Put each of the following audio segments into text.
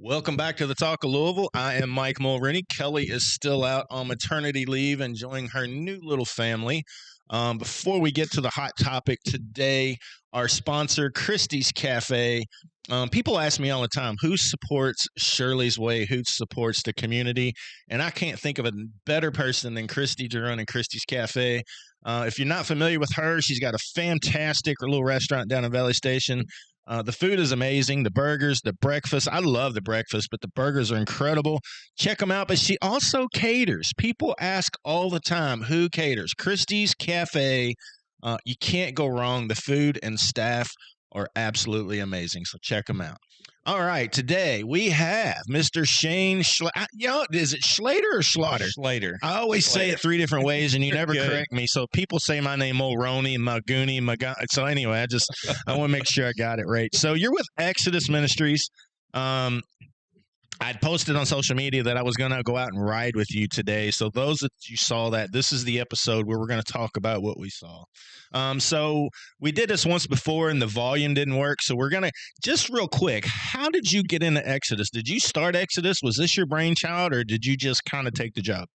Welcome back to the Talk of Louisville. I am Mike Mulroney. Kelly is still out on maternity leave, enjoying her new little family. Before we get to the hot topic today, our sponsor, Christie's Cafe. People ask me all the time, who supports Shirley's Way, who supports the community? And I can't think of a better person than Christy to run in Christie's Cafe. If you're not familiar with her, she's got a fantastic little restaurant down in Valley Station. The food is amazing. The burgers, the breakfast. I love the breakfast, but the burgers are incredible. Check them out. But she also caters. People ask all the time, who caters? Christie's Cafe. You can't go wrong. The food and staff are absolutely amazing. So check them out. All right. Today we have Mr. Shane Schlatter. Is it Schlatter or Schlatter? Schlatter. I always say it three different ways, and you never correct me. So people say my name Mulroney and Maguni. So anyway, I want to make sure I got it right. So you're with Exodus Ministries. I'd posted on social media that I was going to go out and ride with you today. So those that you saw that, this is the episode where we're going to talk about what we saw. So we did this once before and the volume didn't work. So we're going to just real quick. How did you get into Exodus? Did you start Exodus? Was this your brainchild or did you just kind of take the job?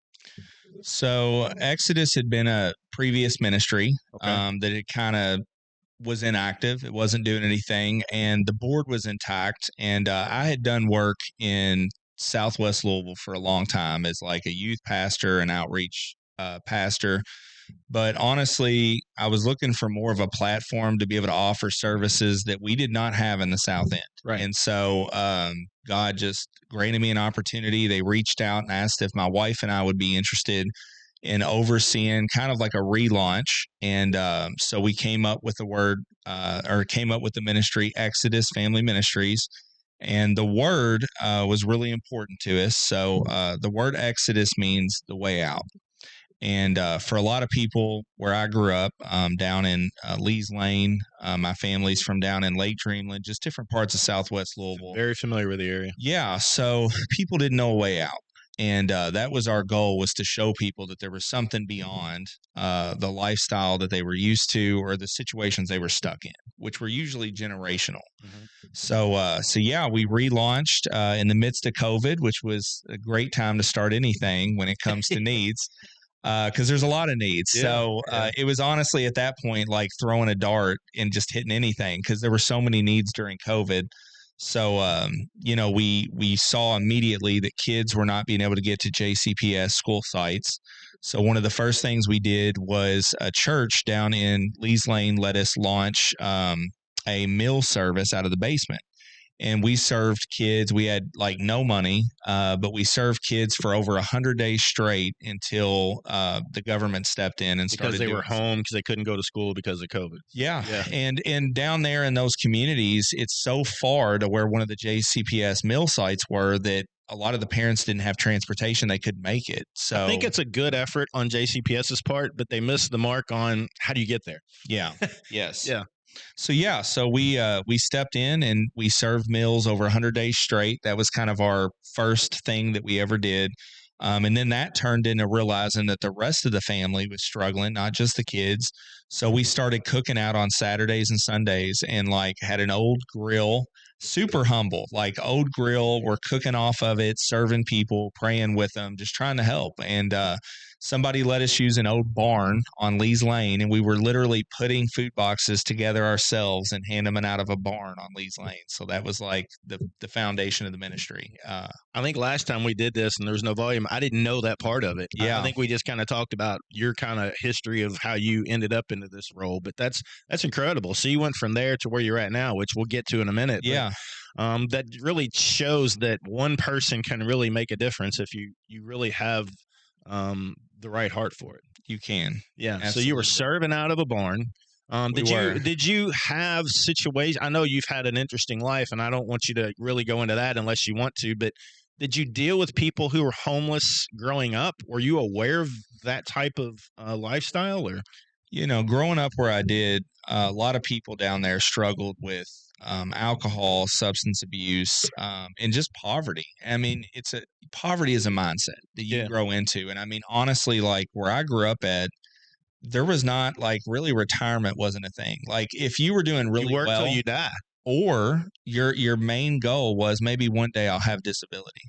So Exodus had been a previous ministry that it kind of was inactive. It wasn't doing anything, and the board was intact. And I had done work in Southwest Louisville for a long time as like a youth pastor and outreach pastor. But honestly, I was looking for more of a platform to be able to offer services that we did not have in the South End. Right. And so God just granted me an opportunity. They reached out and asked if my wife and I would be interested in overseeing kind of like a relaunch. And so we came up with the ministry, Exodus Family Ministries. And the word was really important to us. So the word Exodus means the way out. And for a lot of people where I grew up, down in Lee's Lane, my family's from down in Lake Dreamland, just different parts of Southwest Louisville. Very familiar with the area. Yeah. So people didn't know a way out. And that was our goal, was to show people that there was something beyond the lifestyle that they were used to or the situations they were stuck in, which were usually generational. Mm-hmm. So we relaunched in the midst of COVID, which was a great time to start anything when it comes to needs, because there's a lot of needs. Yeah, it was honestly at that point like throwing a dart and just hitting anything because there were so many needs during COVID. So, we saw immediately that kids were not being able to get to JCPS school sites. So one of the first things we did was a church down in Lee's Lane let us launch a meal service out of the basement. And we served kids. We had like no money, but we served kids for over 100 days straight until the government stepped in and started. Because they were home because they couldn't go to school because of COVID. Yeah. And down there in those communities, it's so far to where one of the JCPS mill sites were that a lot of the parents didn't have transportation. They couldn't make it. So I think it's a good effort on JCPS's part, but they missed the mark on how do you get there? Yeah. Yes. Yeah. So we stepped in and we served meals over 100 days straight. That was kind of our first thing that we ever did. And then that turned into realizing that the rest of the family was struggling, not just the kids. So we started cooking out on Saturdays and Sundays and like had an old grill, super humble, like old grill. We're cooking off of it, serving people, praying with them, just trying to help. And somebody let us use an old barn on Lee's Lane, and we were literally putting food boxes together ourselves and handing them out of a barn on Lee's Lane. So that was like the foundation of the ministry. I think last time we did this and there was no volume, I didn't know that part of it. Yeah. I think we just kind of talked about your kind of history of how you ended up into this role, but that's incredible. So you went from there to where you're at now, which we'll get to in a minute. Yeah. But, that really shows that one person can really make a difference if you really have the right heart for it. You can. Yeah. Absolutely. So you were serving out of a barn. Did you have situations? I know you've had an interesting life, and I don't want you to really go into that unless you want to, but did you deal with people who were homeless growing up? Were you aware of that type of lifestyle? Or, growing up where I did, a lot of people down there struggled with alcohol, substance abuse, and just poverty. I mean, poverty is a mindset that you grow into. And I mean, honestly, like where I grew up at, there was not like really retirement wasn't a thing. Like if you were doing really well, you work well, till you die. or your main goal was maybe one day I'll have disability.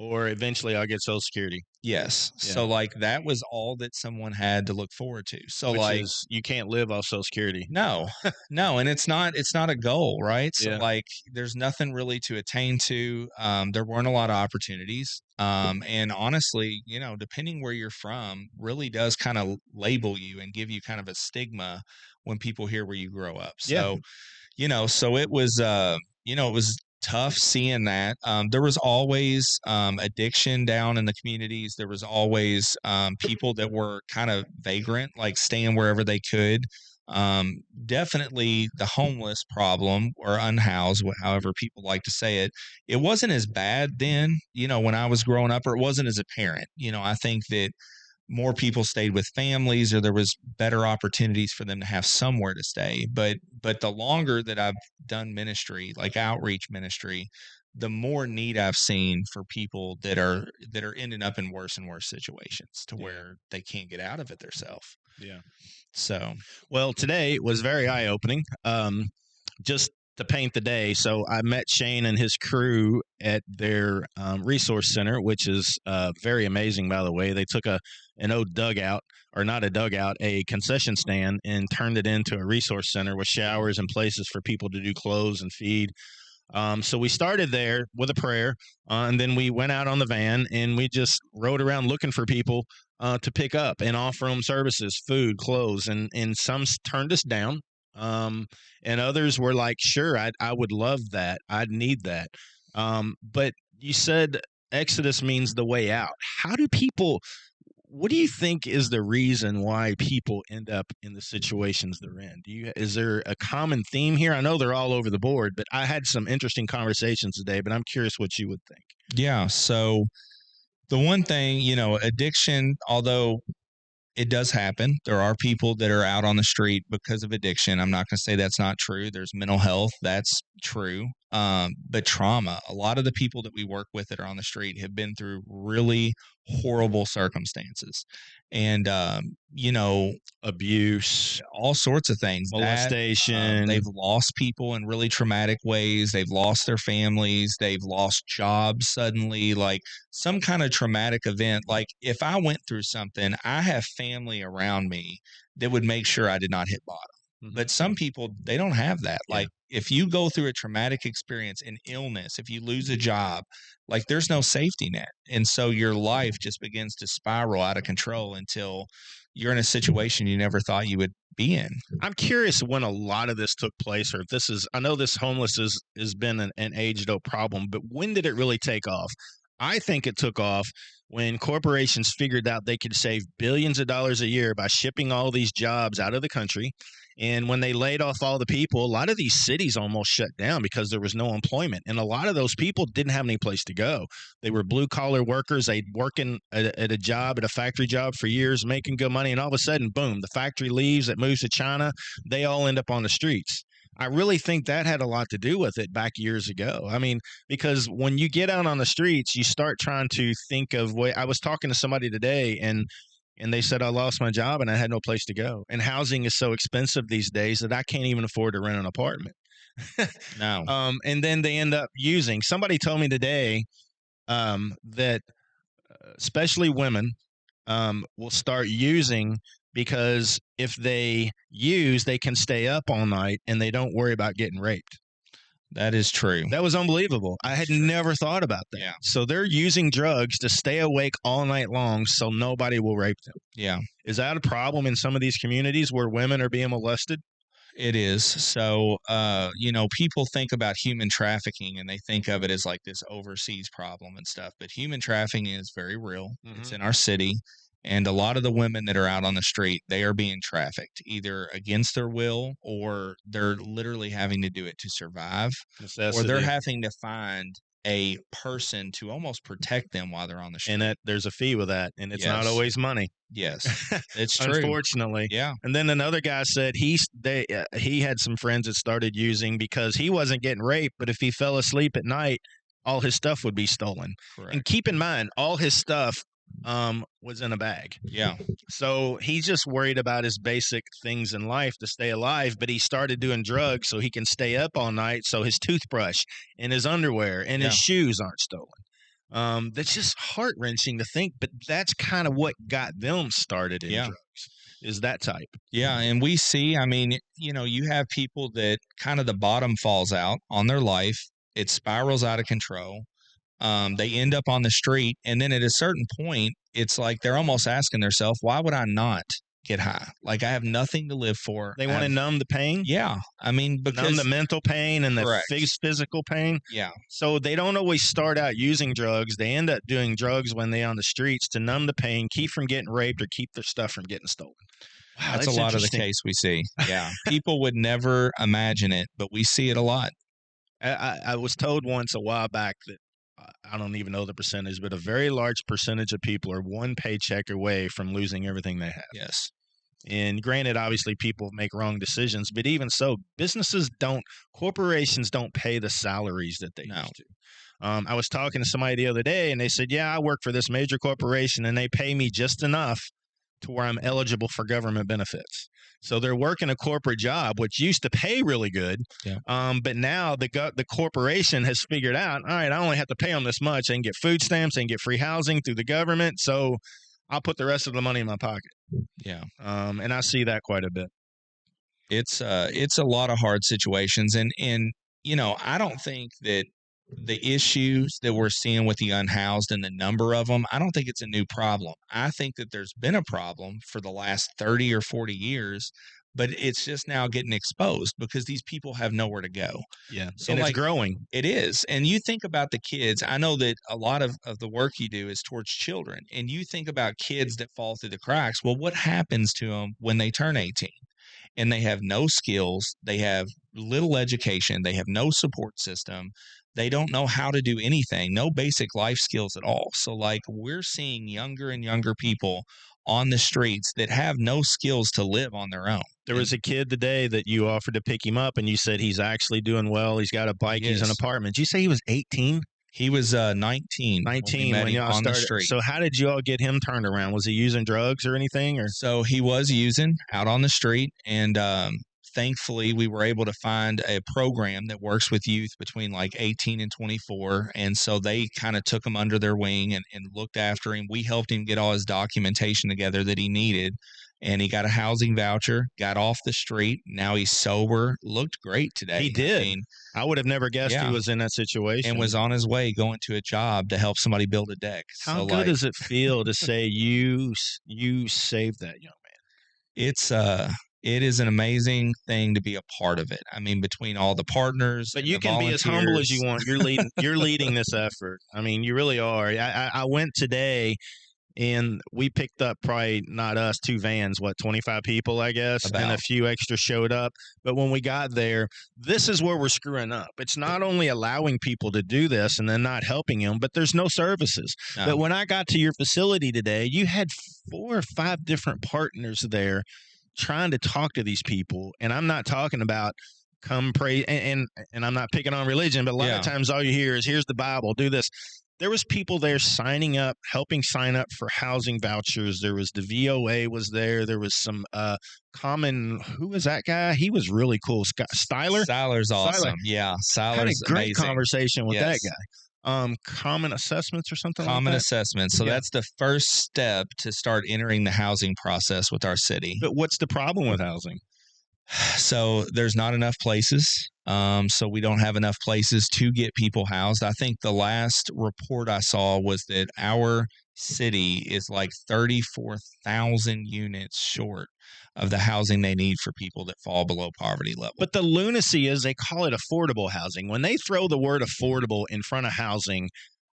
Or eventually I'll get Social Security. Yes. Yeah. So like that was all that someone had to look forward to. So Which like is, you can't live off Social Security. no, and it's not a goal, right? So Yeah. like there's nothing really to attain to. There weren't a lot of opportunities. And honestly, depending where you're from really does kind of label you and give you kind of a stigma when people hear where you grow up. So, so it was it was tough seeing that. There was always addiction down in the communities. There was always people that were kind of vagrant, like staying wherever they could. Definitely the homeless problem or unhoused, however people like to say it. It wasn't as bad then, when I was growing up, or it wasn't as apparent. I think that more people stayed with families, or there was better opportunities for them to have somewhere to stay. But the longer that I've done ministry, like outreach ministry, the more need I've seen for people that are ending up in worse and worse situations to where they can't get out of it themselves. Yeah. So, well, today was very eye-opening. Just to paint the day, so I met Shane and his crew at their resource center, which is very amazing, by the way. They took an old dugout, or not a dugout, a concession stand, and turned it into a resource center with showers and places for people to do clothes and feed. So we started there with a prayer, and then we went out on the van and we just rode around looking for people to pick up and offer them services, food, clothes, and some turned us down. And others were like, sure, I would love that. I'd need that. But you said Exodus means the way out. What do you think is the reason why people end up in the situations they're in? Is there a common theme here? I know they're all over the board, but I had some interesting conversations today, but I'm curious what you would think. Yeah. So the one thing, addiction, although it does happen. There are people that are out on the street because of addiction. I'm not going to say that's not true. There's mental health. That's true. But trauma, a lot of the people that we work with that are on the street have been through really horrible circumstances. And, abuse, all sorts of things, molestation. They've lost people in really traumatic ways. They've lost their families. They've lost jobs suddenly, like some kind of traumatic event. Like if I went through something, I have family around me that would make sure I did not hit bottom. Mm-hmm. But some people, they don't have that. Yeah. Like if you go through a traumatic experience, an illness, if you lose a job, like there's no safety net. And so your life just begins to spiral out of control until you're in a situation you never thought you would be in. I'm curious when a lot of this took place, or if this is, I know this homeless has been an age-old problem, but when did it really take off? I think it took off when corporations figured out they could save billions of dollars a year by shipping all these jobs out of the country. And when they laid off all the people, a lot of these cities almost shut down because there was no employment. And a lot of those people didn't have any place to go. They were blue-collar workers. They'd working at a job, at a factory job for years, making good money. And all of a sudden, boom, the factory leaves, it moves to China. They all end up on the streets. I really think that had a lot to do with it back years ago. I mean, because when you get out on the streets, you start trying to think of way. I was talking to somebody today, and they said, I lost my job and I had no place to go. And housing is so expensive these days that I can't even afford to rent an apartment. No. And then they end up using. Somebody told me today that especially women will start using, because if they use, they can stay up all night and they don't worry about getting raped. That is true. That was unbelievable. I had never thought about that. Yeah. So they're using drugs to stay awake all night long so nobody will rape them. Yeah. Is that a problem in some of these communities where women are being molested? It is. So, people think about human trafficking and they think of it as like this overseas problem and stuff. But human trafficking is very real. Mm-hmm. It's in our city. And a lot of the women that are out on the street, they are being trafficked either against their will, or they're literally having to do it to survive, or they're having to find a person to almost protect them while they're on the street. And there's a fee with that, and it's not always money. Yes, it's true. Unfortunately. Yeah. And then another guy said he had some friends that started using because he wasn't getting raped, but if he fell asleep at night, all his stuff would be stolen. Correct. And keep in mind, all his stuff was in a bag. Yeah. So he's just worried about his basic things in life to stay alive, but he started doing drugs so he can stay up all night so his toothbrush and his underwear and his shoes aren't stolen. That's just heart-wrenching to think, but that's kind of what got them started in drugs, is that type. Yeah, and we see, I mean, you have people that kind of the bottom falls out on their life. It spirals out of control. They end up on the street, and then at a certain point, it's like they're almost asking themselves, why would I not get high? Like, I have nothing to live for. They want to numb the pain? Yeah. I mean, because numb the mental pain and the physical pain. Yeah. So they don't always start out using drugs. They end up doing drugs when they're on the streets to numb the pain, keep from getting raped, or keep their stuff from getting stolen. Wow, that's a lot of the case we see. Yeah. People would never imagine it, but we see it a lot. I was told once a while back that I don't even know the percentage, but a very large percentage of people are one paycheck away from losing everything they have. Yes. And granted, obviously, people make wrong decisions, but even so, corporations don't pay the salaries that they used to. I was talking to somebody the other day, and they said, yeah, I work for this major corporation, and they pay me just enough to where I'm eligible for government benefits. So they're working a corporate job, which used to pay really good. Yeah. But now the corporation has figured out, all right, I only have to pay them this much. I can get food stamps, I can get free housing through the government. So I'll put the rest of the money in my pocket. Yeah. And I see that quite a bit. It's a lot of hard situations. And I don't think that the issues that we're seeing with the unhoused and the number of them, I don't think it's a new problem. I think that there's been a problem for the last 30 or 40 years, but it's just now getting exposed because these people have nowhere to go. Yeah. So and it's growing. It is. And you think about the kids. I know that a lot of the work you do is towards children, and you think about kids that fall through the cracks. Well, what happens to them when they turn 18? And they have no skills, they have little education, they have no support system, they don't know how to do anything, no basic life skills at all. So like we're seeing younger and younger people on the streets that have no skills to live on their own. There was a kid today that you offered to pick him up, and you said he's actually doing well. He's got a bike, he's in an apartment. Did you say he was 18? He was 19. 19 when y'all started. The street. So how did you all get him turned around? Was he using drugs or anything? Or so he was using out on the street, and thankfully we were able to find a program that works with youth between like 18 and 24, and so they kind of took him under their wing and looked after him. We helped him get all his documentation together that he needed. And he got a housing voucher, got off the street. Now he's sober, looked great today. He did. I would have never guessed he was in that situation. And was on his way going to a job to help somebody build a deck. How good does it feel to say you saved that young man? It is an amazing thing to be a part of it. I mean, between all the partners. But you can be as humble as you want. You're leading this effort. I mean, you really are. I went today. And we picked up probably, not us, 2 vans, 25 people, I guess, and a few extra showed up. But when we got there, this is where we're screwing up. It's not only allowing people to do this and then not helping them, but there's no services. No. But when I got to your facility today, you had 4 or 5 different partners there trying to talk to these people. And I'm not talking about come pray, and I'm not picking on religion, but a lot of times all you hear is, here's the Bible, do this. There was people there signing up, helping sign up for housing vouchers. There was the VOA was there. There was some who was that guy? He was really cool. Styler? Styler's awesome. Yeah, Styler's had a great amazing. Conversation with that guy. Common assessments or something Common like that? assessments. So that's the first step to start entering the housing process with our city. But what's the problem with housing? So there's not enough places. So we don't have enough places to get people housed. I think the last report I saw was that our city is like 34,000 units short of the housing they need for people that fall below poverty level. But the lunacy is they call it affordable housing. When they throw the word affordable in front of housing,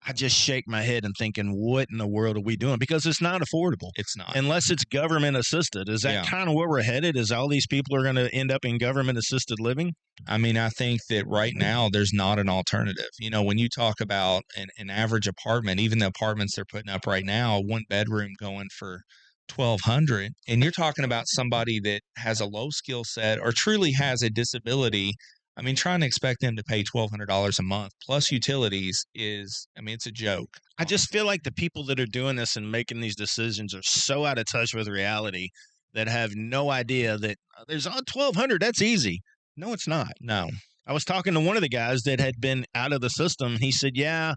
I just shake my head and thinking, what in the world are we doing? Because it's not affordable. It's not. Unless it's government assisted. Is that kind of where we're headed? Is all these people are going to end up in government assisted living? I mean, I think that right now there's not an alternative. You know, when you talk about an average apartment, even the apartments they're putting up right now, 1 bedroom going for $1,200, and you're talking about somebody that has a low skill set or truly has a disability. I mean, trying to expect them to pay $1,200 a month plus utilities is, I mean, it's a joke. I just feel like the people that are doing this and making these decisions are so out of touch with reality that have no idea that there's on 1,200. That's easy. No, it's not. No. I was talking to one of the guys that had been out of the system. He said, yeah,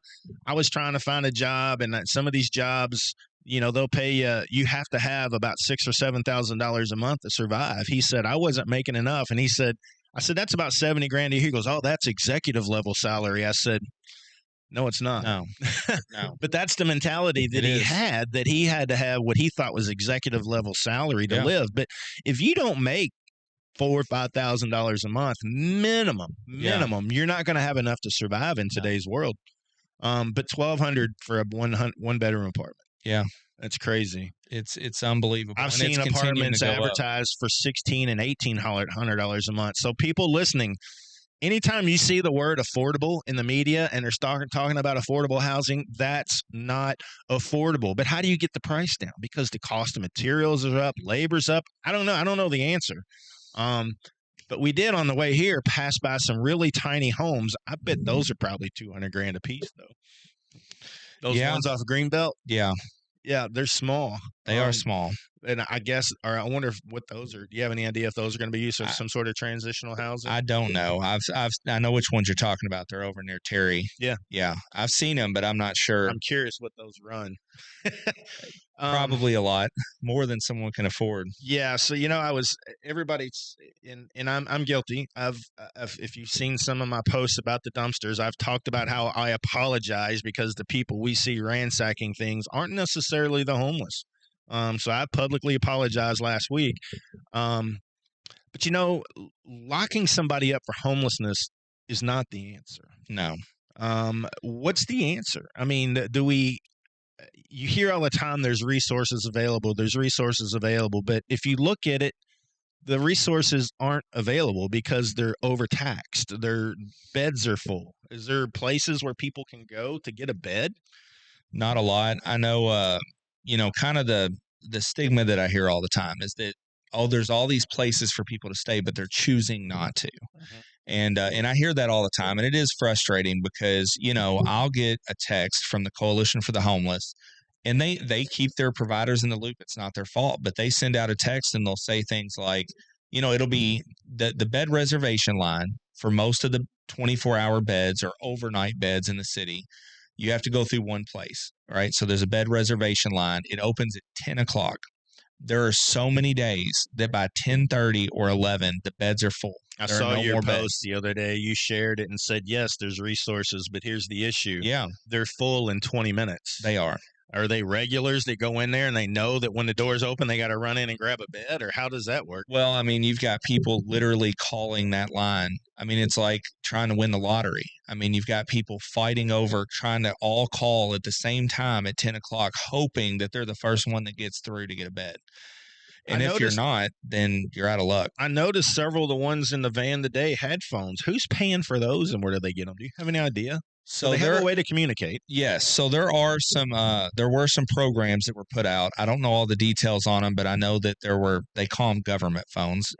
I was trying to find a job, and that some of these jobs, you know, they'll pay you have to have about $6,000 or $7,000 a month to survive. He said, I wasn't making enough. And I said, that's about 70 grand a year. He goes, oh, that's executive level salary. I said, no, it's not. No. No. But that's the mentality that he had to have what he thought was executive level salary to live. But if you don't make $4,000 or $5,000 a month minimum, you're not going to have enough to survive in today's world. But $1,200 for a one bedroom apartment. Yeah, that's crazy. It's unbelievable. I've seen apartments advertised for $1,600 and $1,800 a month. So people listening, anytime you see the word affordable in the media and they're talking about affordable housing, that's not affordable. But how do you get the price down? Because the cost of materials is up, labor's up. I don't know. I don't know the answer. But we did on the way here pass by some really tiny homes. I bet those are probably 200 grand a piece, though. Those ones off of Greenbelt. Yeah, they're small. They are small. And I guess, or I wonder what those are. Do you have any idea if those are going to be used for some sort of transitional housing? I don't know. I know which ones you're talking about. They're over near Terry. Yeah. I've seen them, but I'm not sure. I'm curious what those run. Probably a lot more than someone can afford. Yeah. So everybody's and I'm guilty. If you've seen some of my posts about the dumpsters, I've talked about how I apologize because the people we see ransacking things aren't necessarily the homeless. So I publicly apologized last week. But locking somebody up for homelessness is not the answer. No. What's the answer? I mean, you hear all the time there's resources available, but if you look at it, the resources aren't available because they're overtaxed. Their beds are full. Is there places where people can go to get a bed? Not a lot. I know, kind of the stigma that I hear all the time is that, there's all these places for people to stay, but they're choosing not to. Mm-hmm. And I hear that all the time. And it is frustrating because, I'll get a text from the Coalition for the Homeless, and they keep their providers in the loop. It's not their fault, but they send out a text and they'll say things like, it'll be the bed reservation line for most of the 24-hour beds or overnight beds in the city. You have to go through one place, right? So there's a bed reservation line. It opens at 10 o'clock. There are so many days that by 10:30 or 11, the beds are full. I saw your post the other day. You shared it and said, yes, there's resources, but here's the issue. Yeah. They're full in 20 minutes. They are. Are they regulars that go in there and they know that when the doors open, they got to run in and grab a bed? Or how does that work? Well, I mean, you've got people literally calling that line. I mean, it's like trying to win the lottery. I mean, you've got people fighting over trying to all call at the same time at 10 o'clock, hoping that they're the first one that gets through to get a bed. And if you're not, then you're out of luck. I noticed several of the ones in the van today had phones. Who's paying for those and where do they get them? Do you have any idea? So they have a way to communicate. Yes. So there were some programs that were put out. I don't know all the details on them, but I know that they call them government phones.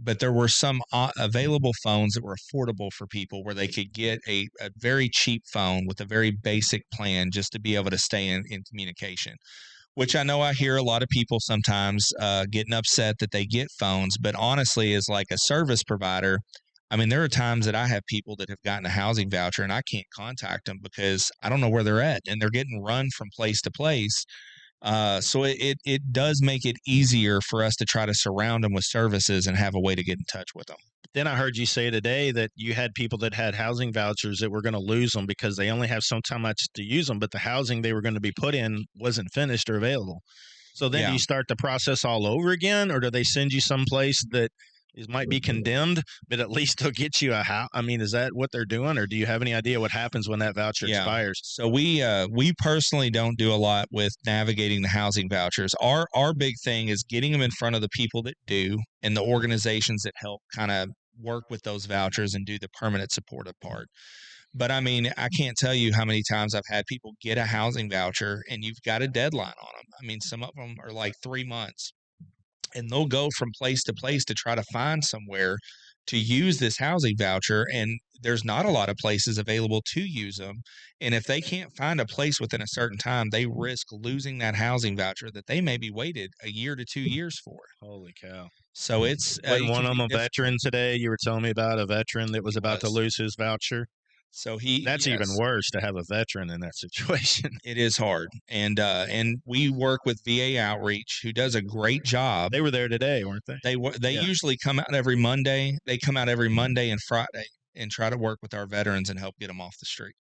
But there were some available phones that were affordable for people where they could get a very cheap phone with a very basic plan just to be able to stay in communication. Which I know I hear a lot of people sometimes getting upset that they get phones, but honestly, as like a service provider, I mean, there are times that I have people that have gotten a housing voucher and I can't contact them because I don't know where they're at and they're getting run from place to place. So it does make it easier for us to try to surround them with services and have a way to get in touch with them. Then I heard you say today that you had people that had housing vouchers that were going to lose them because they only have so much to use them, but the housing they were going to be put in wasn't finished or available. So then do you start the process all over again, or do they send you someplace that might be condemned, but at least they'll get you a house? I mean, is that what they're doing, or do you have any idea what happens when that voucher expires? So we personally don't do a lot with navigating the housing vouchers. Our big thing is getting them in front of the people that do and the organizations that help kind of work with those vouchers and do the permanent supportive part. But I mean, I can't tell you how many times I've had people get a housing voucher and you've got a deadline on them. I mean, some of them are like 3 months. And they'll go from place to place to try to find somewhere to use this housing voucher, and there's not a lot of places available to use them. And if they can't find a place within a certain time, they risk losing that housing voucher that they maybe waited a year to 2 years for. Holy cow. So it's Wasn't it one can of them be a difficult. veteran today? You were telling me about a veteran that was about to lose his voucher. So That's even yes, worse to have a veteran in that situation. it is hard. And we work with VA Outreach, who does a great job. They were there today, weren't they? They Yeah. usually come out every Monday. They come out every Monday and Friday and try to work with our veterans and help get them off the street.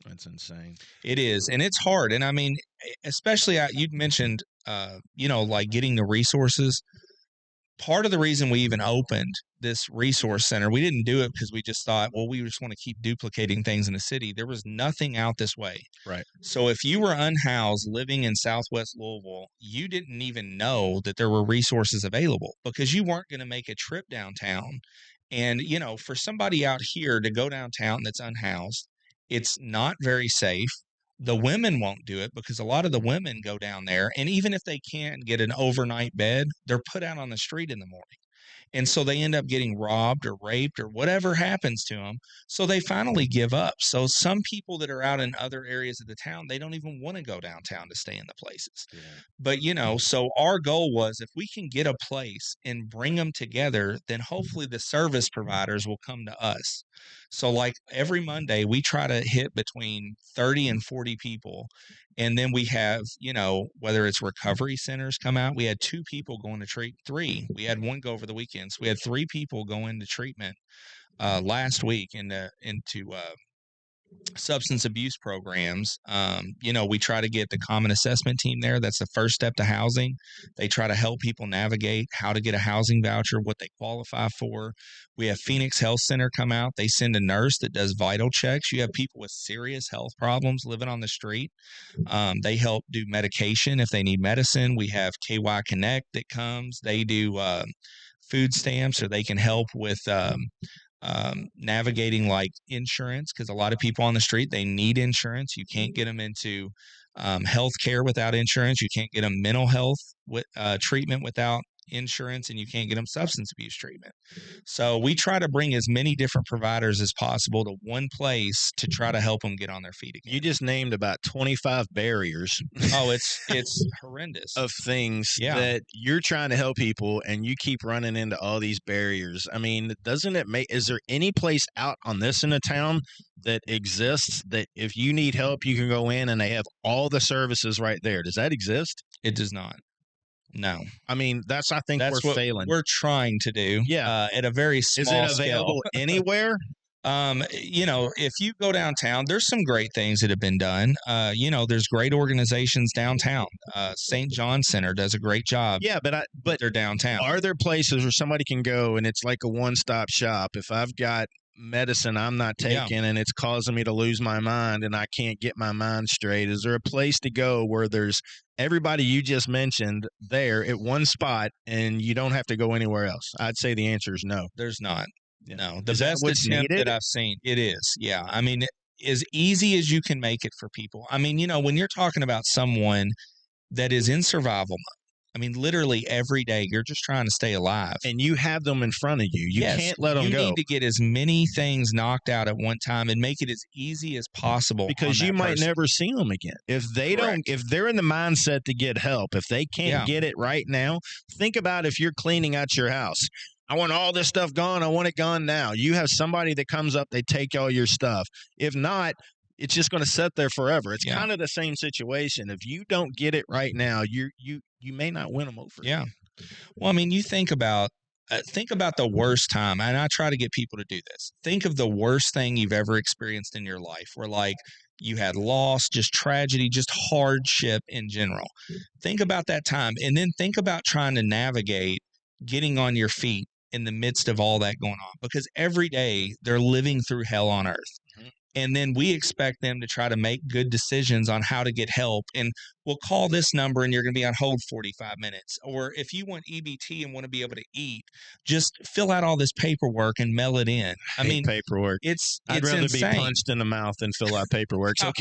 That's insane. It is, and it's hard. And I mean, especially you'd mentioned, like getting the resources. Part of the reason we even opened this resource center, we didn't do it because we just thought, well, we just want to keep duplicating things in the city. There was nothing out this way. Right. So if you were unhoused living in Southwest Louisville, you didn't even know that there were resources available because you weren't going to make a trip downtown. And, for somebody out here to go downtown that's unhoused, it's not very safe. The women won't do it because a lot of the women go down there, and even if they can't get an overnight bed, they're put out on the street in the morning. And so they end up getting robbed or raped or whatever happens to them. So they finally give up. So some people that are out in other areas of the town, they don't even want to go downtown to stay in the places. Yeah. But, so our goal was if we can get a place and bring them together, then hopefully the service providers will come to us. So like every Monday, we try to hit between 30 and 40 people. And then we have, whether it's recovery centers come out, we had 2 people going to treat 3. We had 1 go over the weekend. So we had 3 people go into treatment last week into substance abuse programs. We try to get the common assessment team there. That's the first step to housing. They try to help people navigate how to get a housing voucher, what they qualify for. We have Phoenix Health Center come out. They send a nurse that does vital checks. You have people with serious health problems living on the street. They help do medication if they need medicine. We have KY Connect that comes. They do food stamps, or they can help with navigating like insurance, because a lot of people on the street, they need insurance. You can't get them into health care without insurance. You can't get them mental health treatment without insurance, and you can't get them substance abuse treatment. So we try to bring as many different providers as possible to one place to try to help them get on their feet again. You just named about 25 barriers. Oh, it's horrendous of things that you're trying to help people, and you keep running into all these barriers. I mean, doesn't it is there any place out on this in a town that exists that if you need help, you can go in and they have all the services right there? Does that exist? It does not. No. I mean, I think that's we're failing. We're trying to do at a very small scale. Is it available anywhere? If you go downtown, there's some great things that have been done. There's great organizations downtown. St. John Center does a great job. Yeah, but they're downtown. Are there places where somebody can go and it's like a one-stop shop? If I've got medicine I'm not taking and it's causing me to lose my mind and I can't get my mind straight, is there a place to go where there's everybody you just mentioned there at one spot and you don't have to go anywhere else? I'd say the answer is no. There's not. Yeah. No, the best attempt that I've seen, it is. Yeah. I mean, as easy as you can make it for people. I mean, when you're talking about someone that is in survival mode, I mean, literally every day you're just trying to stay alive. And you have them in front of you. You can't let them go. You need to get as many things knocked out at one time and make it as easy as possible. Because you might never see them again. If they if they're in the mindset to get help, if they can't get it right now, think about if you're cleaning out your house. I want all this stuff gone. I want it gone now. You have somebody that comes up, they take all your stuff. If not, it's just going to sit there forever. It's kind of the same situation. If you don't get it right now, you may not win them over. Yeah. Well, I mean, you think about the worst time, and I try to get people to do this. Think of the worst thing you've ever experienced in your life, where like you had loss, just tragedy, just hardship in general. Think about that time, and then think about trying to navigate getting on your feet in the midst of all that going on, because every day they're living through hell on earth. And then we expect them to try to make good decisions on how to get help. And we'll call this number and you're going to be on hold 45 minutes. Or if you want EBT and want to be able to eat, just fill out all this paperwork and mail it in. I mean, paperwork. I'd rather insane. be punched in the mouth than fill out paperwork. So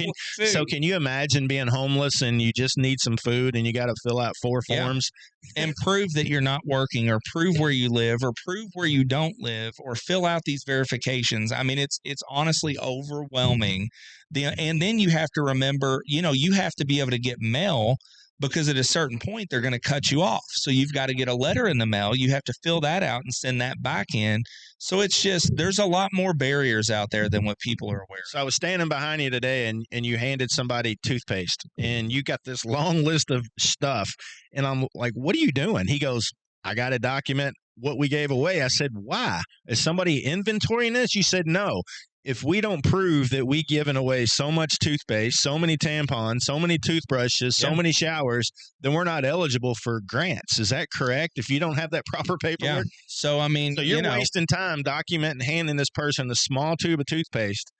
So can you imagine being homeless and you just need some food and you got to fill out 4 forms? And prove that you're not working, or prove where you live, or prove where you don't live, or fill out these verifications. I mean, it's honestly overwhelming. And then you have to remember, you have to be able to get mail, because at a certain point they're going to cut you off. So you've got to get a letter in the mail. You have to fill that out and send that back in. So it's just, there's a lot more barriers out there than what people are aware of. So I was standing behind you today and you handed somebody toothpaste and you got this long list of stuff. And I'm like, what are you doing? He goes, I got to document what we gave away. I said, why? Is somebody inventorying this? You said, no. If we don't prove that we given away so much toothpaste, so many tampons, so many toothbrushes, so many showers, then we're not eligible for grants. Is that correct? If you don't have that proper paperwork? Yeah. So, I mean, so you're wasting time documenting, handing this person a small tube of toothpaste.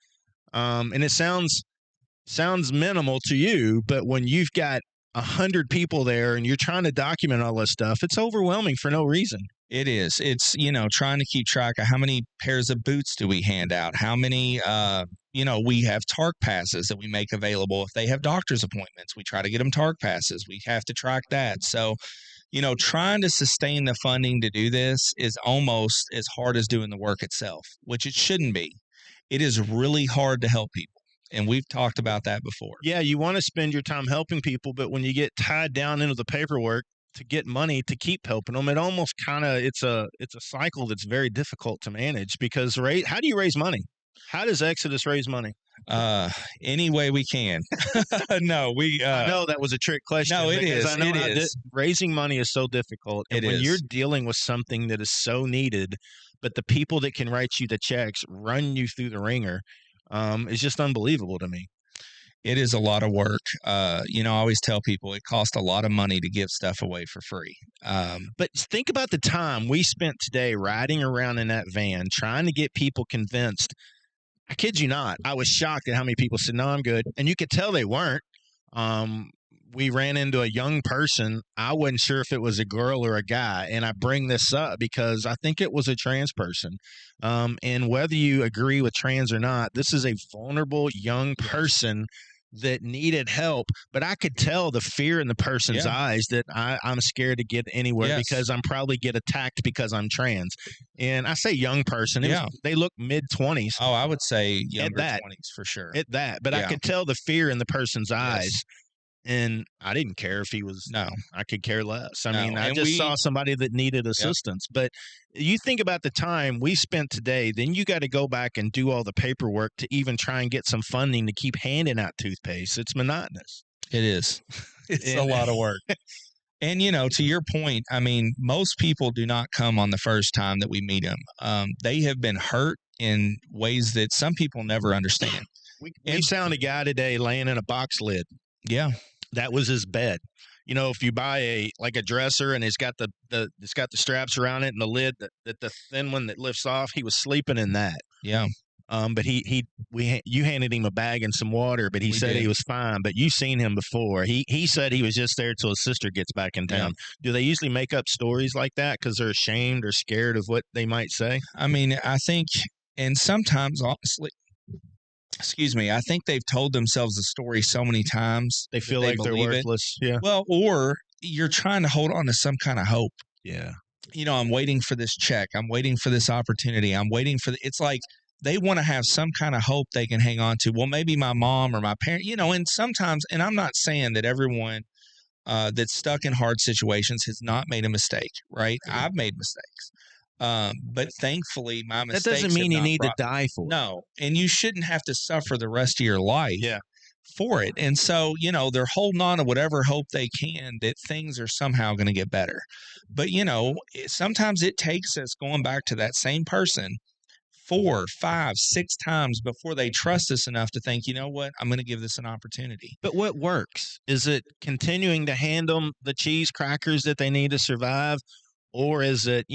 And it sounds minimal to you, but when you've got 100 people there and you're trying to document all this stuff, it's overwhelming for no reason. It is. It's, trying to keep track of how many pairs of boots do we hand out? How many, we have TARC passes that we make available. If they have doctor's appointments, we try to get them TARC passes. We have to track that. So, trying to sustain the funding to do this is almost as hard as doing the work itself, which it shouldn't be. It is really hard to help people. And we've talked about that before. Yeah, you want to spend your time helping people, but when you get tied down into the paperwork to get money to keep helping them, it almost it's a cycle that's very difficult to manage, because how do you raise money? How does Exodus raise money? Any way we can. No, I know that was a trick question. No, it is. I know raising money is so difficult. And when you're dealing with something that is so needed, but the people that can write you the checks run you through the ringer, it's just unbelievable to me. It is a lot of work. I always tell people it costs a lot of money to give stuff away for free. But think about the time we spent today riding around in that van trying to get people convinced. I kid you not. I was shocked at how many people said, no, I'm good. And you could tell they weren't. We ran into a young person. I wasn't sure if it was a girl or a guy. And I bring this up because I think it was a trans person. And whether you agree with trans or not, this is a vulnerable young person that needed help. But I could tell the fear in the person's eyes that I'm scared to get anywhere because I'm probably get attacked because I'm trans. And I say young person. They look mid-20s. Oh, I would say younger 20s for sure. At that. But I could tell the fear in the person's eyes. And I didn't care if he was. No, I could care less. I mean, I just saw somebody that needed assistance. But you think about the time we spent today, then you got to go back and do all the paperwork to even try and get some funding to keep handing out toothpaste. It's monotonous. It is. It's a lot of work. And, to your point, I mean, most people do not come on the first time that we meet them. They have been hurt in ways that some people never understand. We found a guy today laying in a box lid. Yeah. That was his bed. If you buy a dresser and it's got the straps around it and the lid, the thin one that lifts off, he was sleeping in that. Yeah. But you handed him a bag and some water, but he said he was fine. But you've seen him before. He said he was just there till his sister gets back in town. Yeah. Do they usually make up stories like that because they're ashamed or scared of what they might say? I mean, I think, and sometimes honestly, I think they've told themselves a story so many times. They feel like they're worthless. Yeah. Well, or you're trying to hold on to some kind of hope. Yeah. I'm waiting for this check. I'm waiting for this opportunity. I'm waiting for it's like they want to have some kind of hope they can hang on to. Well, maybe my mom or my parent, and sometimes, and I'm not saying that everyone that's stuck in hard situations has not made a mistake, right? Yeah. I've made mistakes. But thankfully, my mistakes. That doesn't mean you need to die for it. No, and you shouldn't have to suffer the rest of your life for it. And so, they're holding on to whatever hope they can that things are somehow going to get better. But, sometimes it takes us going back to that same person 4, 5, 6 times before they trust us enough to think, you know what, I'm going to give this an opportunity. But what works? Is it continuing to hand them the cheese crackers that they need to survive? Or is it,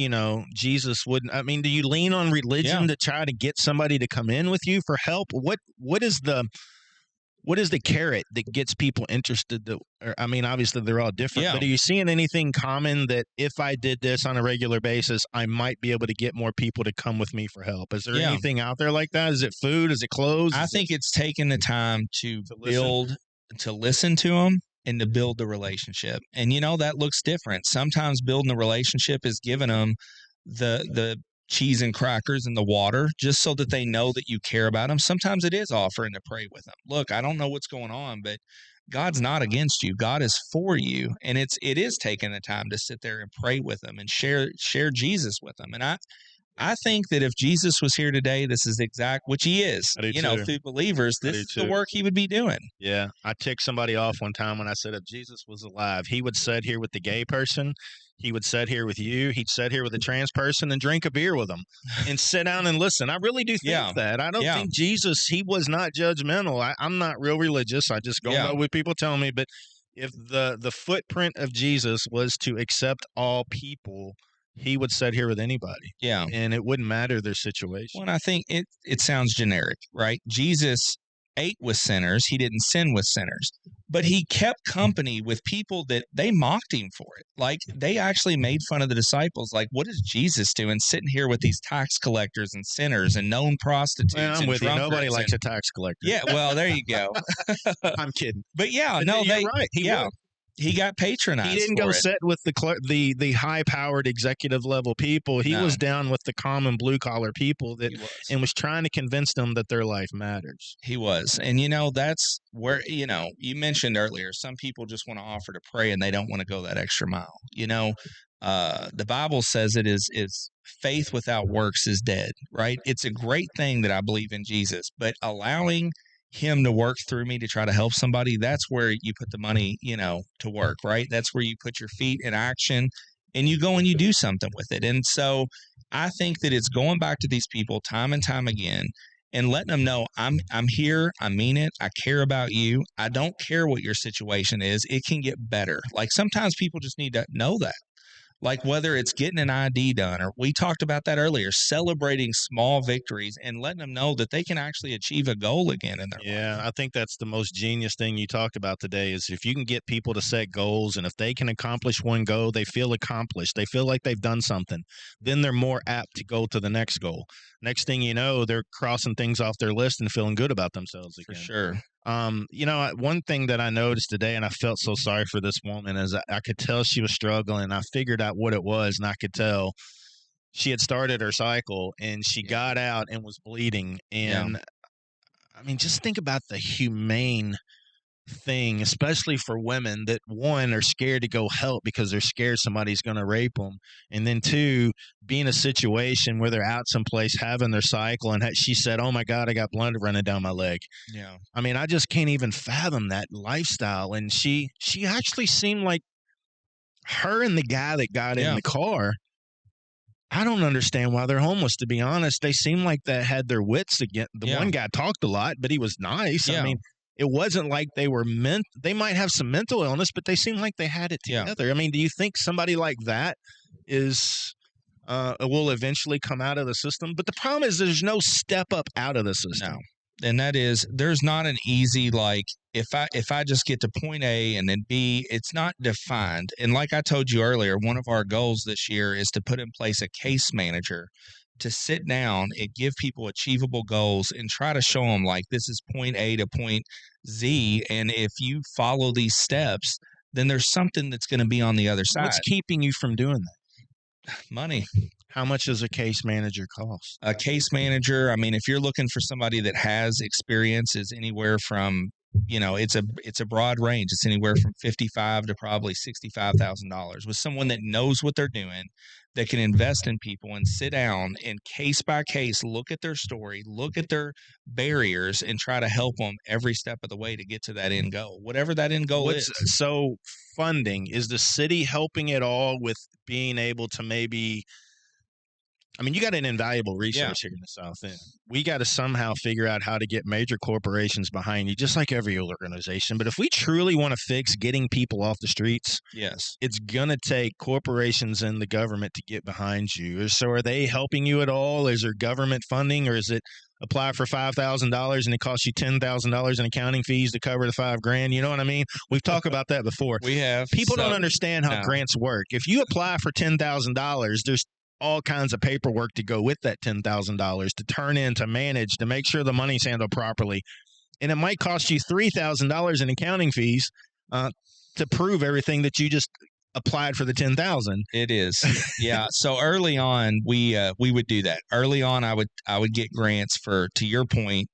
Jesus wouldn't? I mean, do you lean on religion to try to get somebody to come in with you for help? What is the carrot that gets people interested? I mean, obviously they're all different, but are you seeing anything common that if I did this on a regular basis, I might be able to get more people to come with me for help? Is there anything out there like that? Is it food? Is it clothes? I think it's taking the time to listen to them and to build the relationship. And, that looks different. Sometimes building the relationship is giving them the cheese and crackers and the water just so that they know that you care about them. Sometimes it is offering to pray with them. Look, I don't know what's going on, but God's not against you. God is for you. And it is taking the time to sit there and pray with them and share Jesus with them. And I think that if Jesus was here today, this is which he is, through believers, this is the work he would be doing. Yeah. I ticked somebody off one time when I said, if Jesus was alive, he would sit here with the gay person. He would sit here with you. He'd sit here with a trans person and drink a beer with them and sit down and listen. I really do think that. I don't think Jesus, he was not judgmental. I'm not real religious. I just go by what people tell me. But if the footprint of Jesus was to accept all people, he would sit here with anybody. Yeah. And it wouldn't matter their situation. Well, and I think it sounds generic, right? Jesus ate with sinners. He didn't sin with sinners. But he kept company with people that they mocked him for it. Like, they actually made fun of the disciples. Like, what is Jesus doing sitting here with these tax collectors and sinners and known prostitutes? Man, I'm with you. Nobody likes a tax collector. Yeah, well, there you go. I'm kidding. But you're right. He got patronized. He didn't go sit with the high-powered executive level people. He was down with the common blue-collar people and was trying to convince them that their life matters. He was. And, that's where, you mentioned earlier, some people just want to offer to pray and they don't want to go that extra mile. The Bible says it is faith without works is dead, right? It's a great thing that I believe in Jesus, but allowing him to work through me to try to help somebody, that's where you put the money, to work, right? That's where you put your feet in action and you go and you do something with it. And so I think that it's going back to these people time and time again and letting them know I'm here. I mean it. I care about you. I don't care what your situation is. It can get better. Like, sometimes people just need to know that. Like, whether it's getting an ID done, or we talked about that earlier, celebrating small victories and letting them know that they can actually achieve a goal again in their life. Yeah, I think that's the most genius thing you talked about today is if you can get people to set goals, and if they can accomplish one goal, they feel accomplished. They feel like they've done something. Then they're more apt to go to the next goal. Next thing you know, they're crossing things off their list and feeling good about themselves again. For sure. One thing that I noticed today, and I felt so sorry for this woman, is I could tell she was struggling. I figured out what it was, and I could tell she had started her cycle, and she got out and was bleeding. And I mean, just think about the humane thing, especially for women that, one, are scared to go help because they're scared somebody's going to rape them, and then two, be in a situation where they're out someplace having their cycle, and she said, "Oh my God, I got blood running down my leg." Yeah, I mean, I just can't even fathom that lifestyle. And she actually seemed like her and the guy that got in the car. I don't understand why they're homeless, to be honest. They seem like they had their wits again. The one guy talked a lot, but he was nice. I mean, it wasn't like they were they might have some mental illness, but they seemed like they had it together. I mean, do you think somebody like that will eventually come out of the system? But the problem is there's no step up out of the system. No. And that is, there's not an easy, like, if I just get to point A and then B, it's not defined. And like I told you earlier, one of our goals this year is to put in place a case manager to sit down and give people achievable goals and try to show them, like, this is point A to point Z. And if you follow these steps, then there's something that's going to be on the other side. What's keeping you from doing that? Money. How much does a case manager cost? A case manager, I mean, if you're looking for somebody that has experience, is anywhere from, it's a broad range. It's anywhere from $55,000 to probably $65,000 with someone that knows what they're doing, that can invest in people and sit down and case by case look at their story, look at their barriers, and try to help them every step of the way to get to that end goal, whatever that end goal is. So funding, is the city helping at all with being able to maybe I mean, you got an invaluable resource here in the South End. We got to somehow figure out how to get major corporations behind you, just like every organization. But if we truly want to fix getting people off the streets, Yes, it's going to take corporations and the government to get behind you. So are they helping you at all? Is there government funding, or is it apply for $5,000 and it costs you $10,000 in accounting fees to cover the $5,000? You know what I mean? We've talked about that before. we have. People don't understand how no. grants work. If you apply for $10,000, there's all kinds of paperwork to go with that $10,000 to turn in, to manage, to make sure the money's handled properly. And it might cost you $3,000 in accounting fees to prove everything that you just applied for the $10,000. It is. Yeah. So early on, we would do that. Early on, I would get grants for, to your point,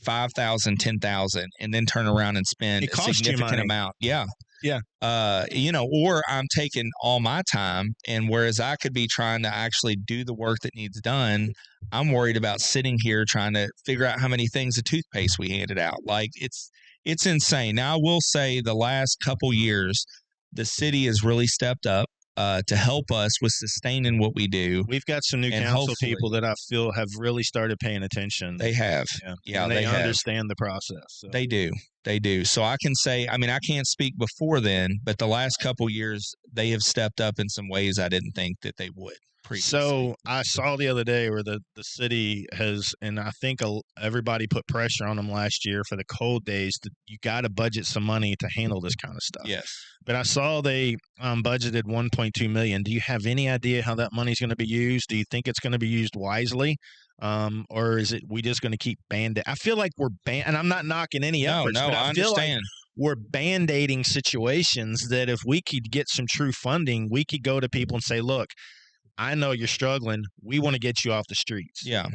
5,000, 10,000, and then turn around and spend It a costs you significant money. amount. Yeah. Yeah. Or I'm taking all my time, and whereas I could be trying to actually do the work that needs done, I'm worried about sitting here trying to figure out how many things of toothpaste we handed out. Like, it's insane. Now, I will say the last couple years, the city has really stepped up to help us with sustaining what we do. We've got some new council people that I feel have really started paying attention. They have. Yeah, and they have. understand the process. So. They do. They do. So I can say, I mean, I can't speak before then, but the last couple years, they have stepped up in some ways I didn't think that they would previously. So I saw the other day where the city has, and I think everybody put pressure on them last year for the cold days. You got to budget some money to handle this kind of stuff. Yes. But I saw they budgeted $1.2 million. Do you have any idea how that money's going to be used? Do you think it's going to be used wisely? Or is it we just going to keep I feel like we're and I'm not knocking any efforts. No, but I feel understand. Like we're band-aiding situations that if we could get some true funding, we could go to people and say, look, I know you're struggling. We want to get you off the streets. Yeah.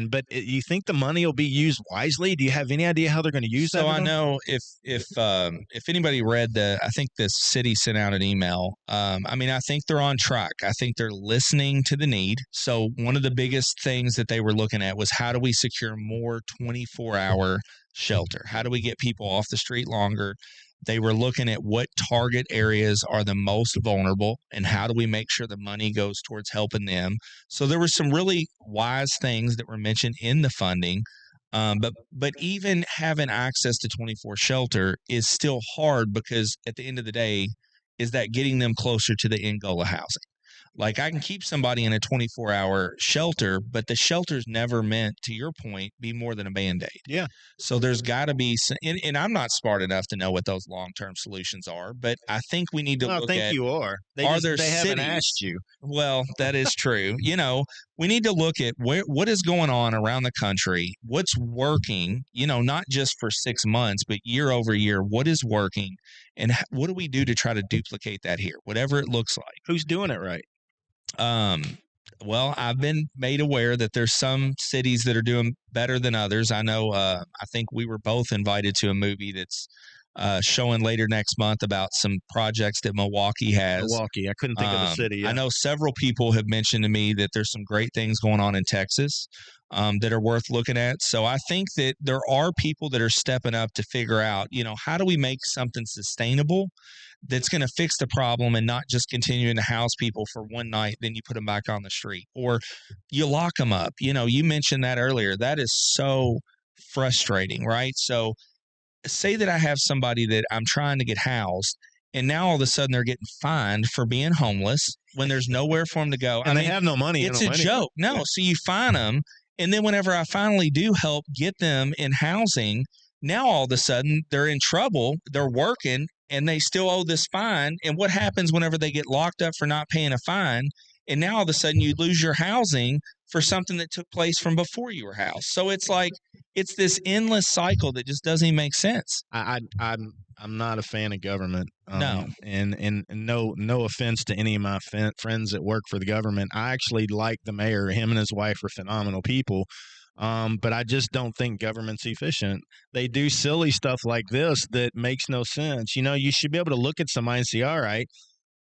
But you think the money will be used wisely? Do you have any idea how they're going to use that? So I know if anybody read I think the city sent out an email. I mean, I think they're on track. I think they're listening to the need. So one of the biggest things that they were looking at was how do we secure more 24-hour shelter? How do we get people off the street longer? They were looking at what target areas are the most vulnerable and how do we make sure the money goes towards helping them. So there were some really wise things that were mentioned in the funding. But even having access to 24 shelter is still hard because at the end of the day, is that getting them closer to the end goal of housing? Like I can keep somebody in a 24-hour shelter, but the shelter's never meant, to your point, be more than a Band-Aid. Yeah. So there's got to be some, and I'm not smart enough to know what those long-term solutions are, but I think we need to look at. I think you are. They haven't asked you. Well, that is true. We need to look at what is going on around the country, what's working, not just for 6 months, but year over year, what is working, and what do we do to try to duplicate that here, whatever it looks like. Who's doing it right? Well, I've been made aware that there's some cities that are doing better than others. I know, I think we were both invited to a movie that's showing later next month about some projects that Milwaukee has. Milwaukee. I couldn't think of the city. Yeah. I know several people have mentioned to me that there's some great things going on in Texas that are worth looking at. So I think that there are people that are stepping up to figure out, how do we make something sustainable that's going to fix the problem and not just continuing to house people for one night, then you put them back on the street or you lock them up. You mentioned that earlier. That is so frustrating, right? So say that I have somebody that I'm trying to get housed and now all of a sudden they're getting fined for being homeless when there's nowhere for them to go. And they have no money. It's a joke. No. So you fine them. And then whenever I finally do help get them in housing, now all of a sudden they're in trouble. They're working and they still owe this fine. And what happens whenever they get locked up for not paying a fine? And now all of a sudden you lose your housing for something that took place from before you were housed. So it's like, it's this endless cycle that just doesn't even make sense. I'm not a fan of government. No. And no offense to any of my friends that work for the government. I actually like the mayor. Him and his wife are phenomenal people. But I just don't think government's efficient. They do silly stuff like this that makes no sense. You should be able to look at somebody and say, all right,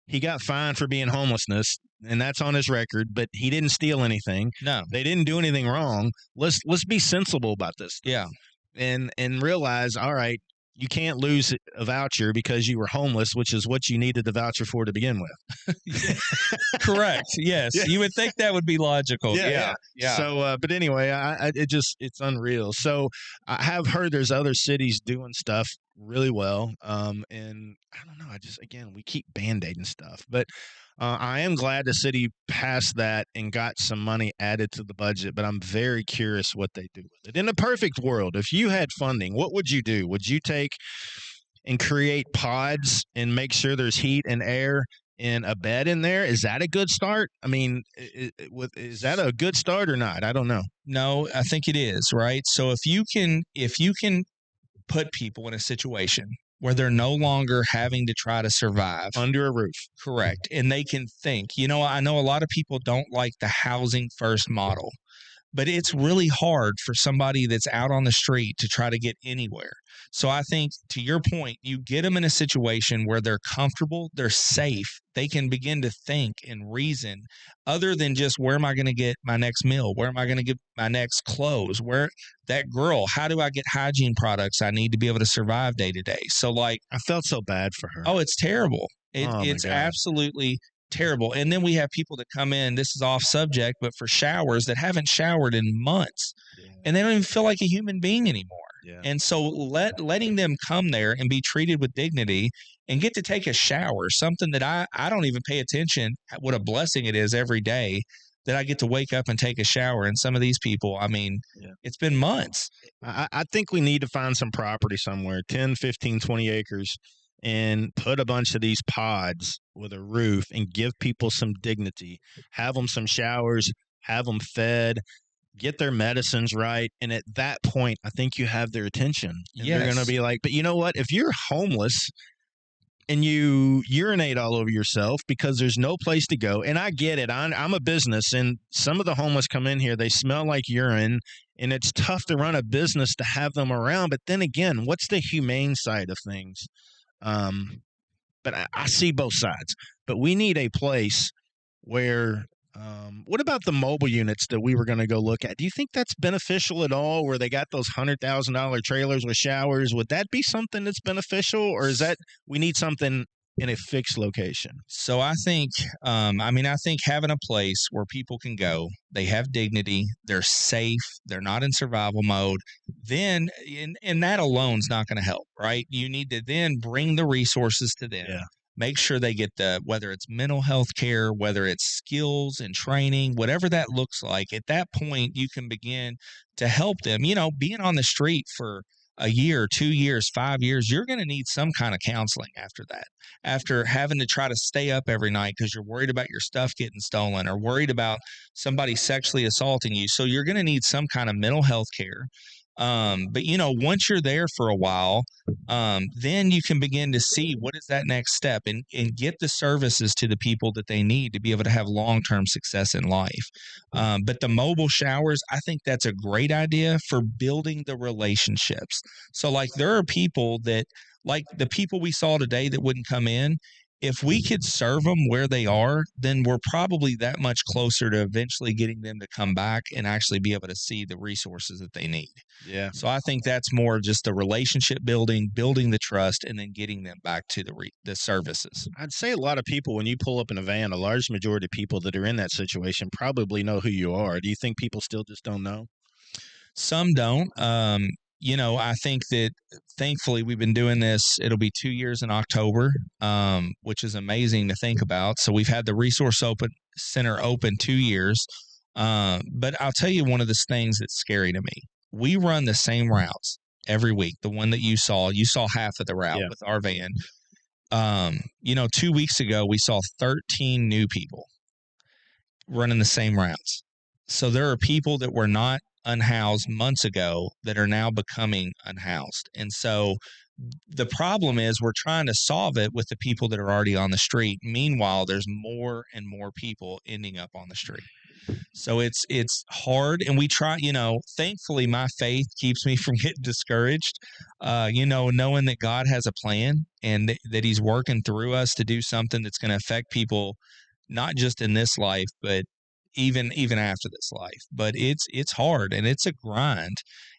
he got fined for being homelessness, and that's on his record, but he didn't steal anything. No. They didn't do anything wrong. Let's be sensible about this stuff. Yeah. And realize, all right, you can't lose a voucher because you were homeless, which is what you needed the voucher for to begin with. Correct. Yes. Yeah. You would think that would be logical. Yeah. So, but anyway, it's unreal. So I have heard there's other cities doing stuff really well. And I don't know. Again, we keep band-aiding stuff, but I am glad the city passed that and got some money added to the budget, but I'm very curious what they do with it. In a perfect world, if you had funding, what would you do? Would you take and create pods and make sure there's heat and air and a bed in there? Is that a good start? I mean, is that a good start or not? I don't know. No, I think it is, right? So if you can put people in a situation where they're no longer having to try to survive Under a roof. correct, and they can think, I know a lot of people don't like the housing first model, but it's really hard for somebody that's out on the street to try to get anywhere. So I think, to your point, you get them in a situation where they're comfortable, they're safe, they can begin to think and reason other than just, where am I going to get my next meal? Where am I going to get my next clothes? Where that girl, how do I get hygiene products I need to be able to survive day to day? So like, I felt so bad for her. oh, it's terrible. It's gosh. absolutely terrible. And then we have people that come in, this is off subject, but for showers that haven't showered in months, and they don't even feel like a human being anymore. Yeah. And so letting them come there and be treated with dignity and get to take a shower, something that I don't even pay attention, what a blessing it is every day that I get to wake up and take a shower. And some of these people, I mean, it's been months. I think we need to find some property somewhere, 10, 15, 20 acres, and put a bunch of these pods with a roof and give people some dignity, have them some showers, have them fed, get their medicines right. And at that point, I think you have their attention. And they're going to be like, but you know what? If you're homeless and you urinate all over yourself because there's no place to go, and I get it. I'm a business, and some of the homeless come in here, they smell like urine, and it's tough to run a business to have them around. But then again, what's the humane side of things? But I see both sides. But we need a place where what about the mobile units that we were going to go look at? Do you think that's beneficial at all, where they got those $100,000 trailers with showers? Would that be something that's beneficial, or is that we need something in a fixed location? So I think, I think having a place where people can go, they have dignity, they're safe, they're not in survival mode, then, and that alone's not going to help, right? You need to then bring the resources to them. Yeah. Make sure they get whether it's mental health care, whether it's skills and training, whatever that looks like. At that point, you can begin to help them. Being on the street for a year, 2 years, 5 years, you're going to need some kind of counseling after that. After having to try to stay up every night because you're worried about your stuff getting stolen or worried about somebody sexually assaulting you. So you're going to need some kind of mental health care. But once you're there for a while, then you can begin to see what is that next step and get the services to the people that they need to be able to have long-term success in life. But the mobile showers, I think that's a great idea for building the relationships. So like, there are people that, like the people we saw today that wouldn't come in, if we could serve them where they are, then we're probably that much closer to eventually getting them to come back and actually be able to see the resources that they need. Yeah. So I think that's more just the relationship building the trust, and then getting them back to the services. I'd say a lot of people, when you pull up in a van, a large majority of people that are in that situation probably know who you are. Do you think people still just don't know? Some don't. I think that thankfully we've been doing this. It'll be 2 years in October, which is amazing to think about. So we've had the Resource Center open 2 years. But I'll tell you one of the things that's scary to me. We run the same routes every week. The one that you saw half of the route with our van. 2 weeks ago, we saw 13 new people running the same routes. So there are people that were not unhoused months ago that are now becoming unhoused. And so the problem is we're trying to solve it with the people that are already on the street. Meanwhile, there's more and more people ending up on the street. So it's hard, and we try, thankfully my faith keeps me from getting discouraged, knowing that God has a plan and that he's working through us to do something that's going to affect people, not just in this life, but even after this life. But it's hard, and it's a grind,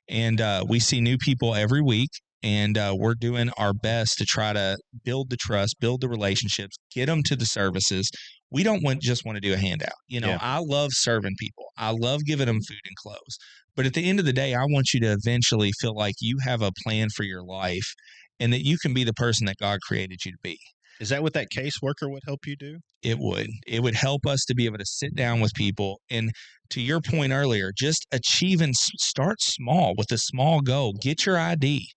and we see new people every week. And we're doing our best to try to build the trust, build the relationships, get them to the services. We don't just want to do a handout. Yeah. I love serving people. I love giving them food and clothes. But at the end of the day, I want you to eventually feel like you have a plan for your life and that you can be the person that God created you to be. Is that what that caseworker would help you do? It would. It would help us to be able to sit down with people. And to your point earlier, just start small with a small goal. Get your ID.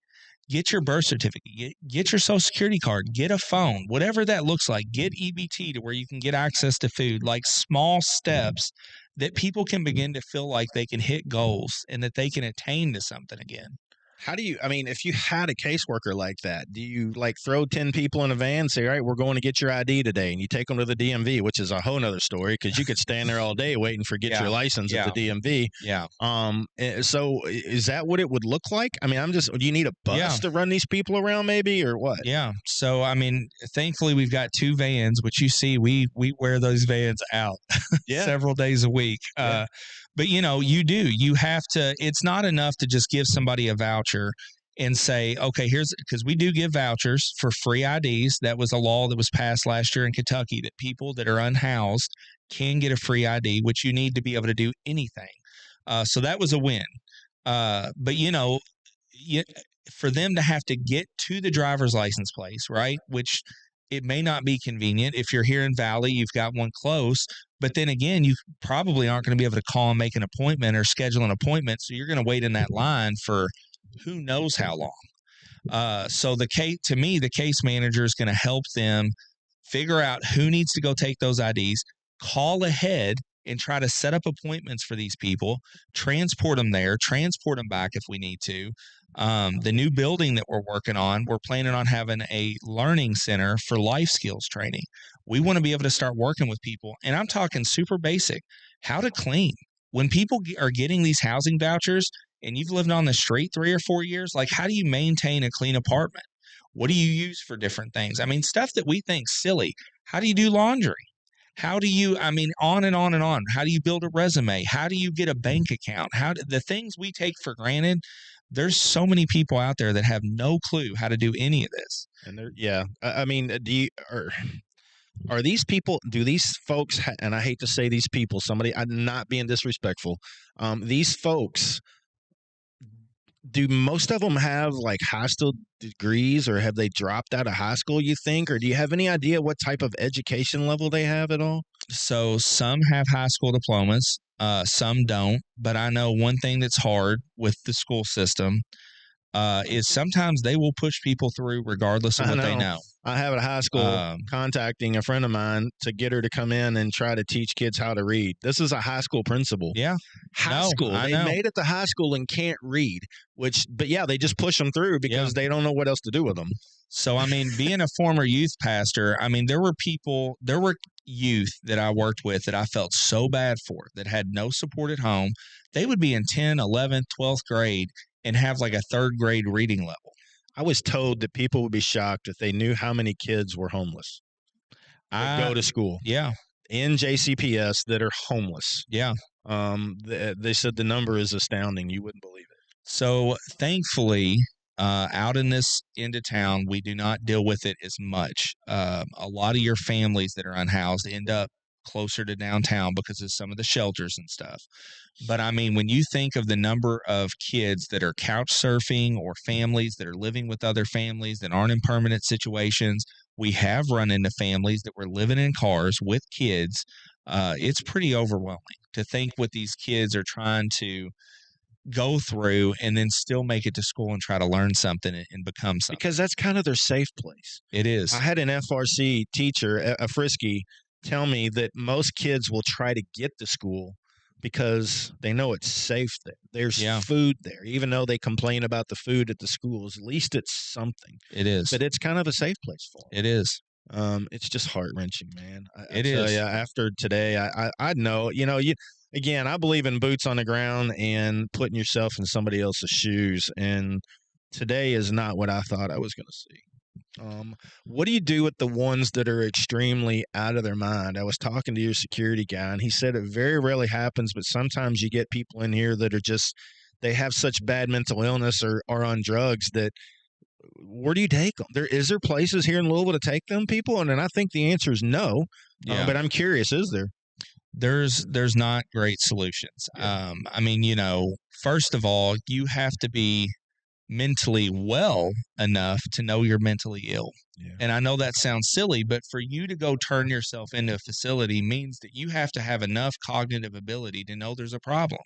Get your birth certificate, get your social security card, get a phone, whatever that looks like, get EBT to where you can get access to food, like small steps that people can begin to feel like they can hit goals and that they can attain to something again. How do you, I mean, if you had a caseworker like that, do you like throw 10 people in a van and say, all right, we're going to get your ID today, and you take them to the DMV, which is a whole nother story because you could stand there all day waiting for get your license at the DMV. Yeah. So is that what it would look like? I mean, do you need a bus to run these people around maybe or what? Yeah. So, I mean, thankfully we've got 2 vans, which you see, we wear those vans out several days a week. But, you have to, it's not enough to just give somebody a voucher and say, okay, because we do give vouchers for free IDs. That was a law that was passed last year in Kentucky that people that are unhoused can get a free ID, which you need to be able to do anything. So that was a win. But, for them to have to get to the driver's license place, right, which it may not be convenient. If you're here in Valley, you've got one close. But then again, you probably aren't going to be able to call and make an appointment or schedule an appointment. So you're going to wait in that line for who knows how long. So the case manager is going to help them figure out who needs to go take those IDs, call ahead and try to set up appointments for these people, transport them there, transport them back if we need to. The new building that we're working on, we're planning on having a learning center for life skills training. We want to be able to start working with people. And I'm talking super basic, how to clean. When people are getting these housing vouchers and you've lived on the street 3 or 4 years, like how do you maintain a clean apartment? What do you use for different things? I mean, stuff that we think silly. How do you do laundry? How do you, on and on and on. How do you build a resume? How do you get a bank account? The things we take for granted, there's so many people out there that have no clue how to do any of this. And are these people, do these folks, and I hate to say these people, I'm not being disrespectful. These folks, do most of them have like high school degrees, or have they dropped out of high school, you think? Or do you have any idea what type of education level they have at all? So some have high school diplomas, some don't. But I know one thing that's hard with the school system is sometimes they will push people through regardless of what they know. I have a high school contacting a friend of mine to get her to come in and try to teach kids how to read. This is a high school principal. Yeah. High school. They made it to high school and can't read, but they just push them through because they don't know what else to do with them. So, being a former youth pastor, there were youth that I worked with that I felt so bad for that had no support at home. They would be in 10th, 11th, 12th grade and have like a 3rd grade reading level. I was told that people would be shocked if they knew how many kids were homeless that go to school. Yeah. In JCPS that are homeless. Yeah. They said the number is astounding. You wouldn't believe it. So thankfully, out in this end of town, we do not deal with it as much. A lot of your families that are unhoused end up closer to downtown because of some of the shelters and stuff. But when you think of the number of kids that are couch surfing or families that are living with other families that aren't in permanent situations, we have run into families that were living in cars with kids. It's pretty overwhelming to think what these kids are trying to go through and then still make it to school and try to learn something and become something. Because that's kind of their safe place. It is. I had an FRC teacher, a Frisky, tell me that most kids will try to get to school because they know it's safe there. There's food there. Even though they complain about the food at the schools, at least it's something. It is. But it's kind of a safe place for them. It is. It's just heart-wrenching, man. It is. After today, I know, again, I believe in boots on the ground and putting yourself in somebody else's shoes. And today is not what I thought I was going to see. What do you do with the ones that are extremely out of their mind? I was talking to your security guy, and he said it very rarely happens, but sometimes you get people in here that are just, they have such bad mental illness or are on drugs that where do you take them? Is there places here in Louisville to take them people? And then I think the answer is no. Yeah. But I'm curious, is there? There's not great solutions. Yeah. I mean, first of all, you have to be mentally well enough to know you're mentally ill. Yeah. And I know that sounds silly, but for you to go turn yourself into a facility means that you have to have enough cognitive ability to know there's a problem.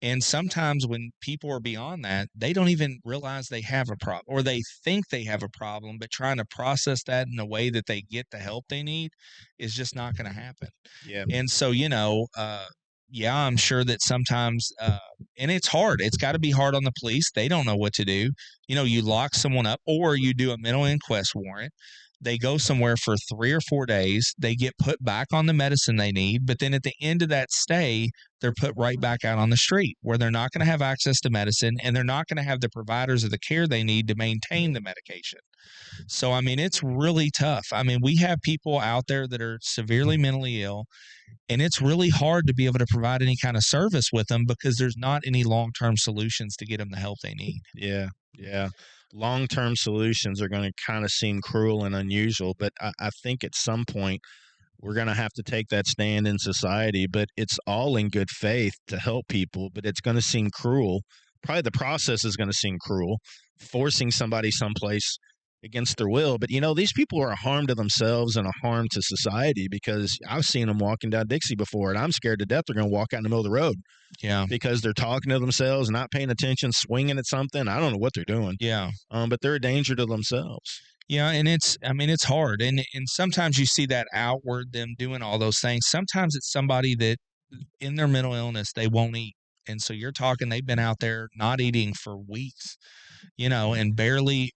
And sometimes when people are beyond that, they don't even realize they have a problem, or they think they have a problem, but trying to process that in a way that they get the help they need is just not going to happen. Yeah. And so, yeah, I'm sure that sometimes, and it's hard. It's got to be hard on the police. They don't know what to do. You lock someone up, or you do a mental inquest warrant. They go somewhere for 3 or 4 days. They get put back on the medicine they need. But then at the end of that stay, they're put right back out on the street where they're not going to have access to medicine, and they're not going to have the providers of the care they need to maintain the medication. So, I mean, it's really tough. I mean, we have people out there that are severely mentally ill, and it's really hard to be able to provide any kind of service with them because there's not any long-term solutions to get them the help they need. Yeah. Yeah. Long-term solutions are going to kind of seem cruel and unusual, but I think at some point we're going to have to take that stand in society, but it's all in good faith to help people, but it's going to seem cruel. Probably the process is going to seem cruel, forcing somebody someplace against their will. But, these people are a harm to themselves and a harm to society, because I've seen them walking down Dixie before, and I'm scared to death they're going to walk out in the middle of the road. Yeah. Because they're talking to themselves, not paying attention, swinging at something. I don't know what they're doing. Yeah. But they're a danger to themselves. Yeah, and it's hard. And sometimes you see that outward, them doing all those things. Sometimes it's somebody that in their mental illness, they won't eat. And so you're talking, they've been out there not eating for weeks, and barely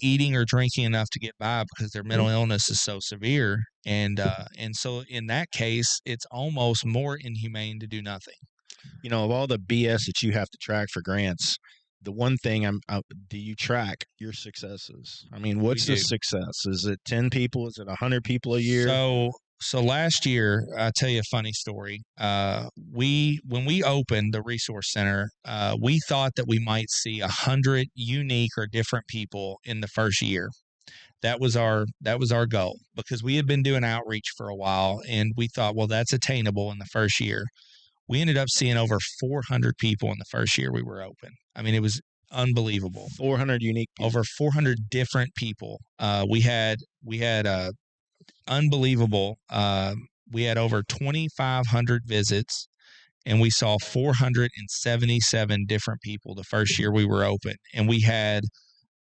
eating or drinking enough to get by because their mental illness is so severe. And so in that case, it's almost more inhumane to do nothing. Of all the BS that you have to track for grants, the one thing do you track your successes? I mean, what's the success? Is it 10 people? Is it 100 people a year? So last year, I'll tell you a funny story. When we opened the resource center, we thought that we might see 100 unique or different people in the first year. That was our goal, because we had been doing outreach for a while, and we thought, well, that's attainable in the first year. We ended up seeing over 400 people in the first year we were open. I mean, it was unbelievable. 400 unique people. Over 400 different people. We had unbelievable. We had over 2,500 visits, and we saw 477 different people the first year we were open. And we had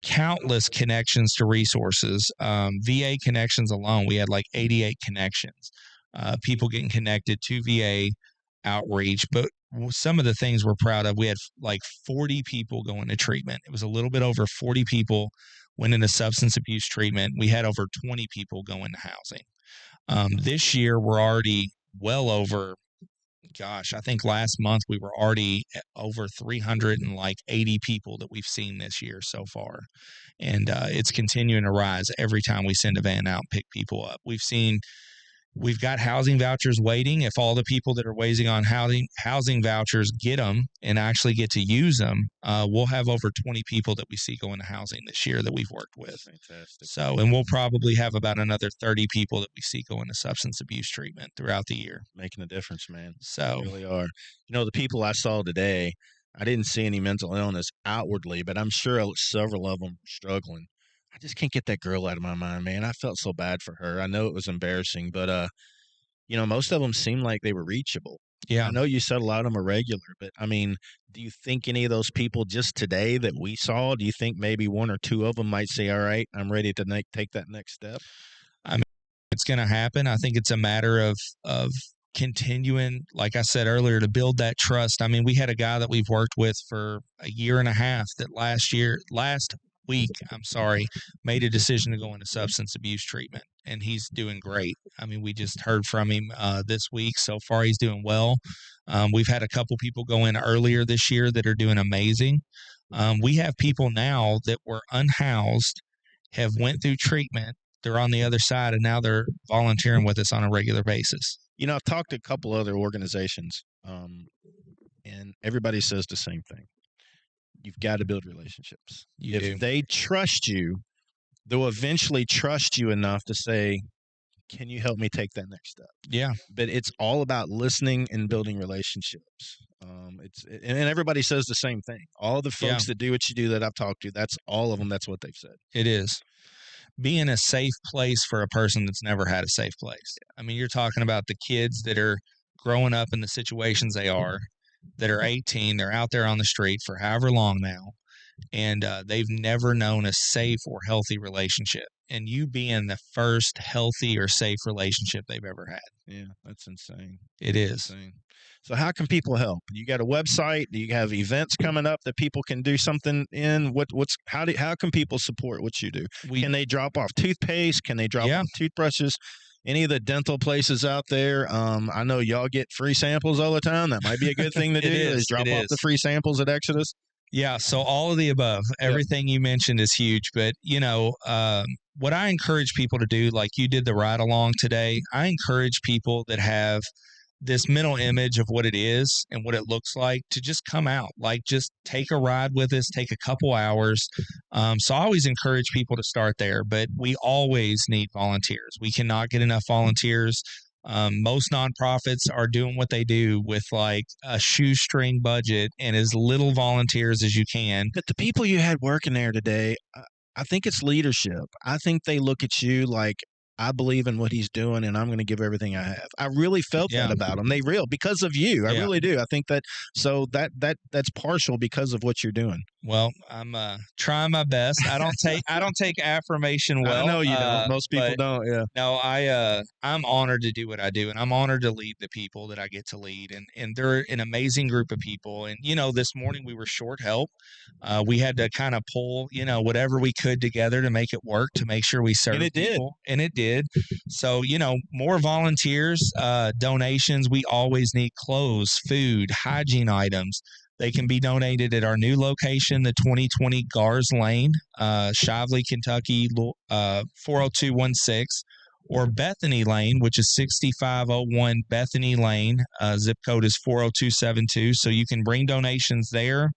countless connections to resources. VA connections alone, we had like 88 connections. People getting connected to VA outreach. But some of the things we're proud of, we had like 40 people going to treatment. It was a little bit over 40 people went into substance abuse treatment. We had over 20 people go into housing. This year, we're already well over, I think last month we were already over 380 people that we've seen this year so far. And it's continuing to rise every time we send a van out and pick people up. We've got housing vouchers waiting. If all the people that are waiting on housing vouchers get them and actually get to use them, we'll have over 20 people that we see going to housing this year that we've worked with. Fantastic. So, and we'll probably have about another 30 people that we see going to substance abuse treatment throughout the year. Making a difference, man. So, they really are. The people I saw today, I didn't see any mental illness outwardly, but I'm sure several of them were struggling. I just can't get that girl out of my mind, man. I felt so bad for her. I know it was embarrassing, but, most of them seemed like they were reachable. Yeah. I know you said a lot of them are regular, but, I mean, do you think any of those people just today that we saw, do you think maybe one or two of them might say, all right, I'm ready to take that next step? I mean, it's going to happen. I think it's a matter of continuing, like I said earlier, to build that trust. I mean, we had a guy that we've worked with for a year and a half that last week, made a decision to go into substance abuse treatment, and he's doing great. I mean, we just heard from him this week. So far, he's doing well. We've had a couple people go in earlier this year that are doing amazing. We have people now that were unhoused, have went through treatment. They're on the other side, and now they're volunteering with us on a regular basis. I've talked to a couple other organizations, and everybody says the same thing. you've got to build relationships. You If do. they trust you, they'll eventually trust you enough to say, can you help me take that next step? Yeah. But it's all about listening and building relationships. And everybody says the same thing. All the folks that do what you do that I've talked to, that's all of them. That's what they've said. It is. Being a safe place for a person that's never had a safe place. I mean, you're talking about the kids that are growing up in the situations they are, that are 18, they're out there on the street for however long now, and they've never known a safe or healthy relationship. And you being the first healthy or safe relationship they've ever had. Yeah, that's insane. It is. Insane. So how can people help? You got a website? Do you have events coming up that people can do something in? How can people support what you do? Can they drop off toothpaste? Can they drop off toothbrushes? Any of the dental places out there? I know y'all get free samples all the time. That might be a good thing to do. Is drop off the free samples at Exodus. Yeah, so all of the above, everything you mentioned is huge. But, what I encourage people to do, like you did the ride along today, I encourage people that have this mental image of what it is and what it looks like to just come out, like just take a ride with us, take a couple hours. So I always encourage people to start there, but we always need volunteers. We cannot get enough volunteers. Most nonprofits are doing what they do with like a shoestring budget and as little volunteers as you can. But the people you had working there today, I think it's leadership. I think they look at you like, I believe in what he's doing and I'm going to give everything I have. I really felt that about them. Because of you. I really do. I think that's partial because of what you're doing. Well, I'm trying my best. I don't take affirmation well. I know you don't. Most people don't. Yeah. No, I'm honored to do what I do, and I'm honored to lead the people that I get to lead, and they're an amazing group of people. And this morning we were short help. We had to kind of pull whatever we could together to make it work, to make sure we served people, and it did. So more volunteers, donations. We always need clothes, food, hygiene items. They can be donated at our new location, the 2020 Gars Lane, Shively, Kentucky, 40216, or Bethany Lane, which is 6501 Bethany Lane. Zip code is 40272. So you can bring donations there.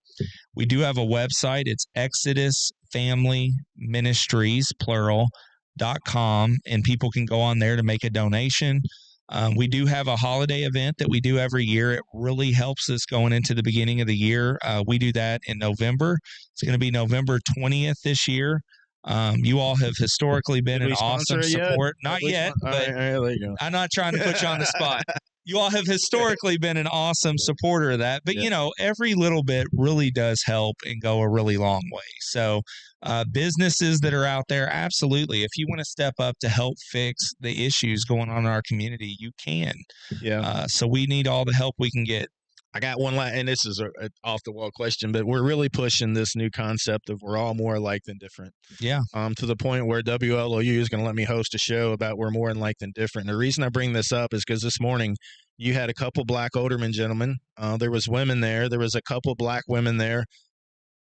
We do have a website. It's Exodus Family Ministries, plural.com, and people can go on there to make a donation. We do have a holiday event that we do every year. It really helps us going into the beginning of the year. We do that in November. It's going to be November 20th this year. You all have historically been an awesome support. Not yet, but I'm not trying to put you on the spot. You all have historically been an awesome supporter of that. But, every little bit really does help and go a really long way. So businesses that are out there, absolutely. If you want to step up to help fix the issues going on in our community, you can. Yeah. So we need all the help we can get. I got one last, and this is an off-the-wall question, but we're really pushing this new concept of we're all more alike than different. Yeah. To the point where WLOU is going to let me host a show about we're more alike than different. And the reason I bring this up is because this morning you had a couple black alderman gentlemen. There was women there. There was a couple black women there.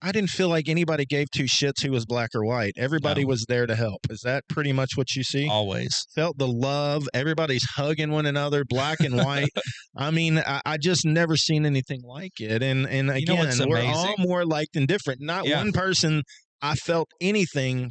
I didn't feel like anybody gave two shits who was black or white. Everybody was there to help. Is that pretty much what you see? Always. Felt the love. Everybody's hugging one another, black and white. I mean, I just never seen anything like it. And again, we're all more alike than different. Not one person I felt anything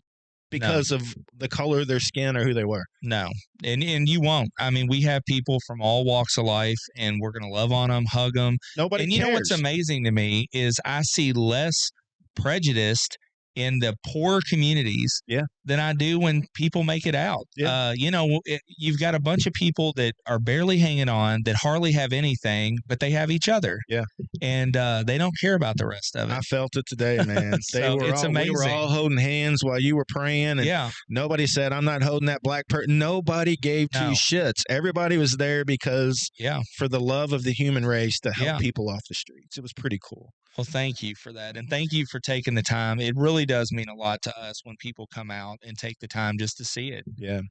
because of the color of their skin or who they were. No. And you won't. I mean, we have people from all walks of life, and we're going to love on them, hug them. Nobody cares. You know what's amazing to me is I see less prejudiced in the poor communities than I do when people make it out. Yeah. You've got a bunch of people that are barely hanging on, that hardly have anything, but they have each other. Yeah. And they don't care about the rest of it. I felt it today, man. Amazing. We were all holding hands while you were praying. And nobody said, I'm not holding that black person. Nobody gave two shits. Everybody was there because for the love of the human race to help people off the streets. It was pretty cool. Well, thank you for that. And thank you for taking the time. It really does mean a lot to us when people come out and take the time just to see it. Yeah.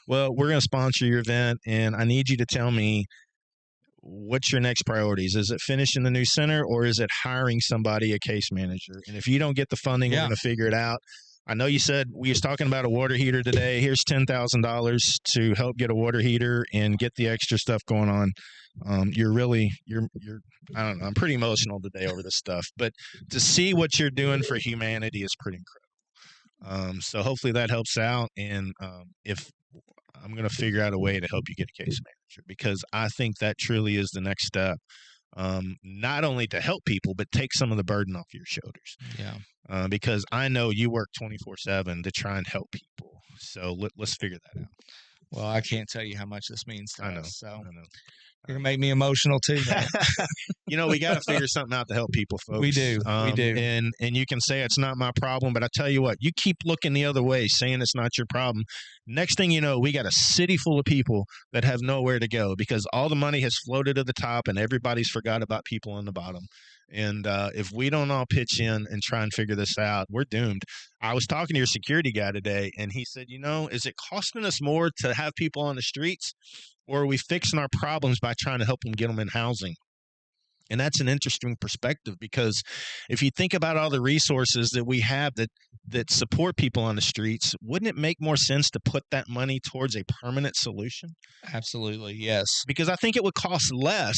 Well, we're going to sponsor your event, and I need you to tell me what's your next priorities. Is it finishing the new center, or is it hiring somebody, a case manager? And if you don't get the funding, we're going to figure it out. I know you said we was talking about a water heater today. Here's $10,000 to help get a water heater and get the extra stuff going on. You're I don't know. I'm pretty emotional today over this stuff, but to see what you're doing for humanity is pretty incredible. So hopefully that helps out. And if I'm going to figure out a way to help you get a case manager, because I think that truly is the next step. Not only to help people, but take some of the burden off your shoulders. Yeah. Because I know you work 24/7 to try and help people. So let's figure that out. Well, I can't tell you how much this means to us. So I know. You're going to make me emotional too, man. We got to figure something out to help people, folks. We do. And you can say it's not my problem, but I tell you what, you keep looking the other way, saying it's not your problem. Next thing you know, we got a city full of people that have nowhere to go because all the money has floated to the top and everybody's forgot about people on the bottom. And if we don't all pitch in and try and figure this out, we're doomed. I was talking to your security guy today, and he said, is it costing us more to have people on the streets, or are we fixing our problems by trying to help them get them in housing? And that's an interesting perspective, because if you think about all the resources that we have that support people on the streets, wouldn't it make more sense to put that money towards a permanent solution? Absolutely, yes. Because I think it would cost less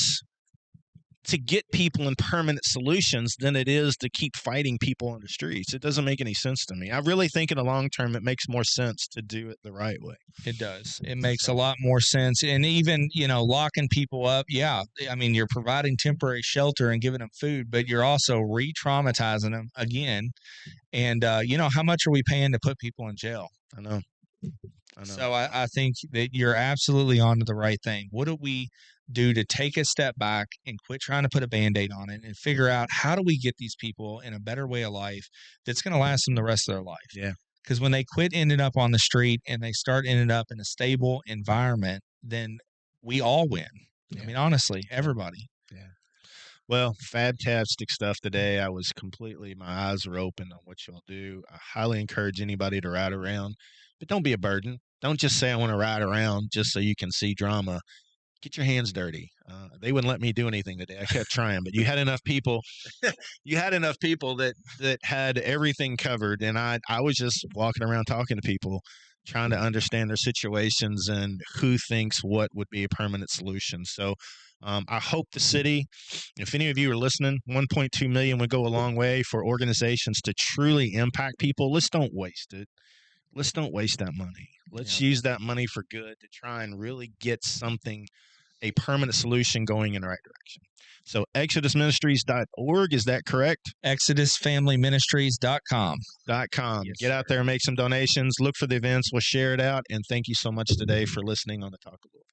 to get people in permanent solutions than it is to keep fighting people on the streets. It doesn't make any sense to me. I really think in the long term, it makes more sense to do it the right way. It does. It makes a lot more sense. And even, locking people up. Yeah. I mean, you're providing temporary shelter and giving them food, but you're also re-traumatizing them again. And, how much are we paying to put people in jail? I know. So I think that you're absolutely onto the right thing. What do we do to take a step back and quit trying to put a Band-Aid on it and figure out how do we get these people in a better way of life that's going to last them the rest of their life? Yeah. Because when they quit ending up on the street and they start ending up in a stable environment, then we all win. Yeah. I mean, honestly, everybody. Yeah. Well, fantastic stuff today. My eyes were open on what y'all do. I highly encourage anybody to ride around, but don't be a burden. Don't just say I want to ride around just so you can see drama. Get your hands dirty. They wouldn't let me do anything today. I kept trying, but you had enough people. You had enough people that had everything covered, and I was just walking around talking to people, trying to understand their situations and who thinks what would be a permanent solution. So I hope the city, if any of you are listening, 1.2 million would go a long way for organizations to truly impact people. Let's don't waste it. Let's don't waste that money. Let's use that money for good to try and really get a permanent solution going in the right direction. So exodusministries.org, is that correct? ExodusFamilyMinistries.com. Yes, Get out there and make some donations. Look for the events. We'll share it out. And thank you so much today for listening on the Talk of Louisville.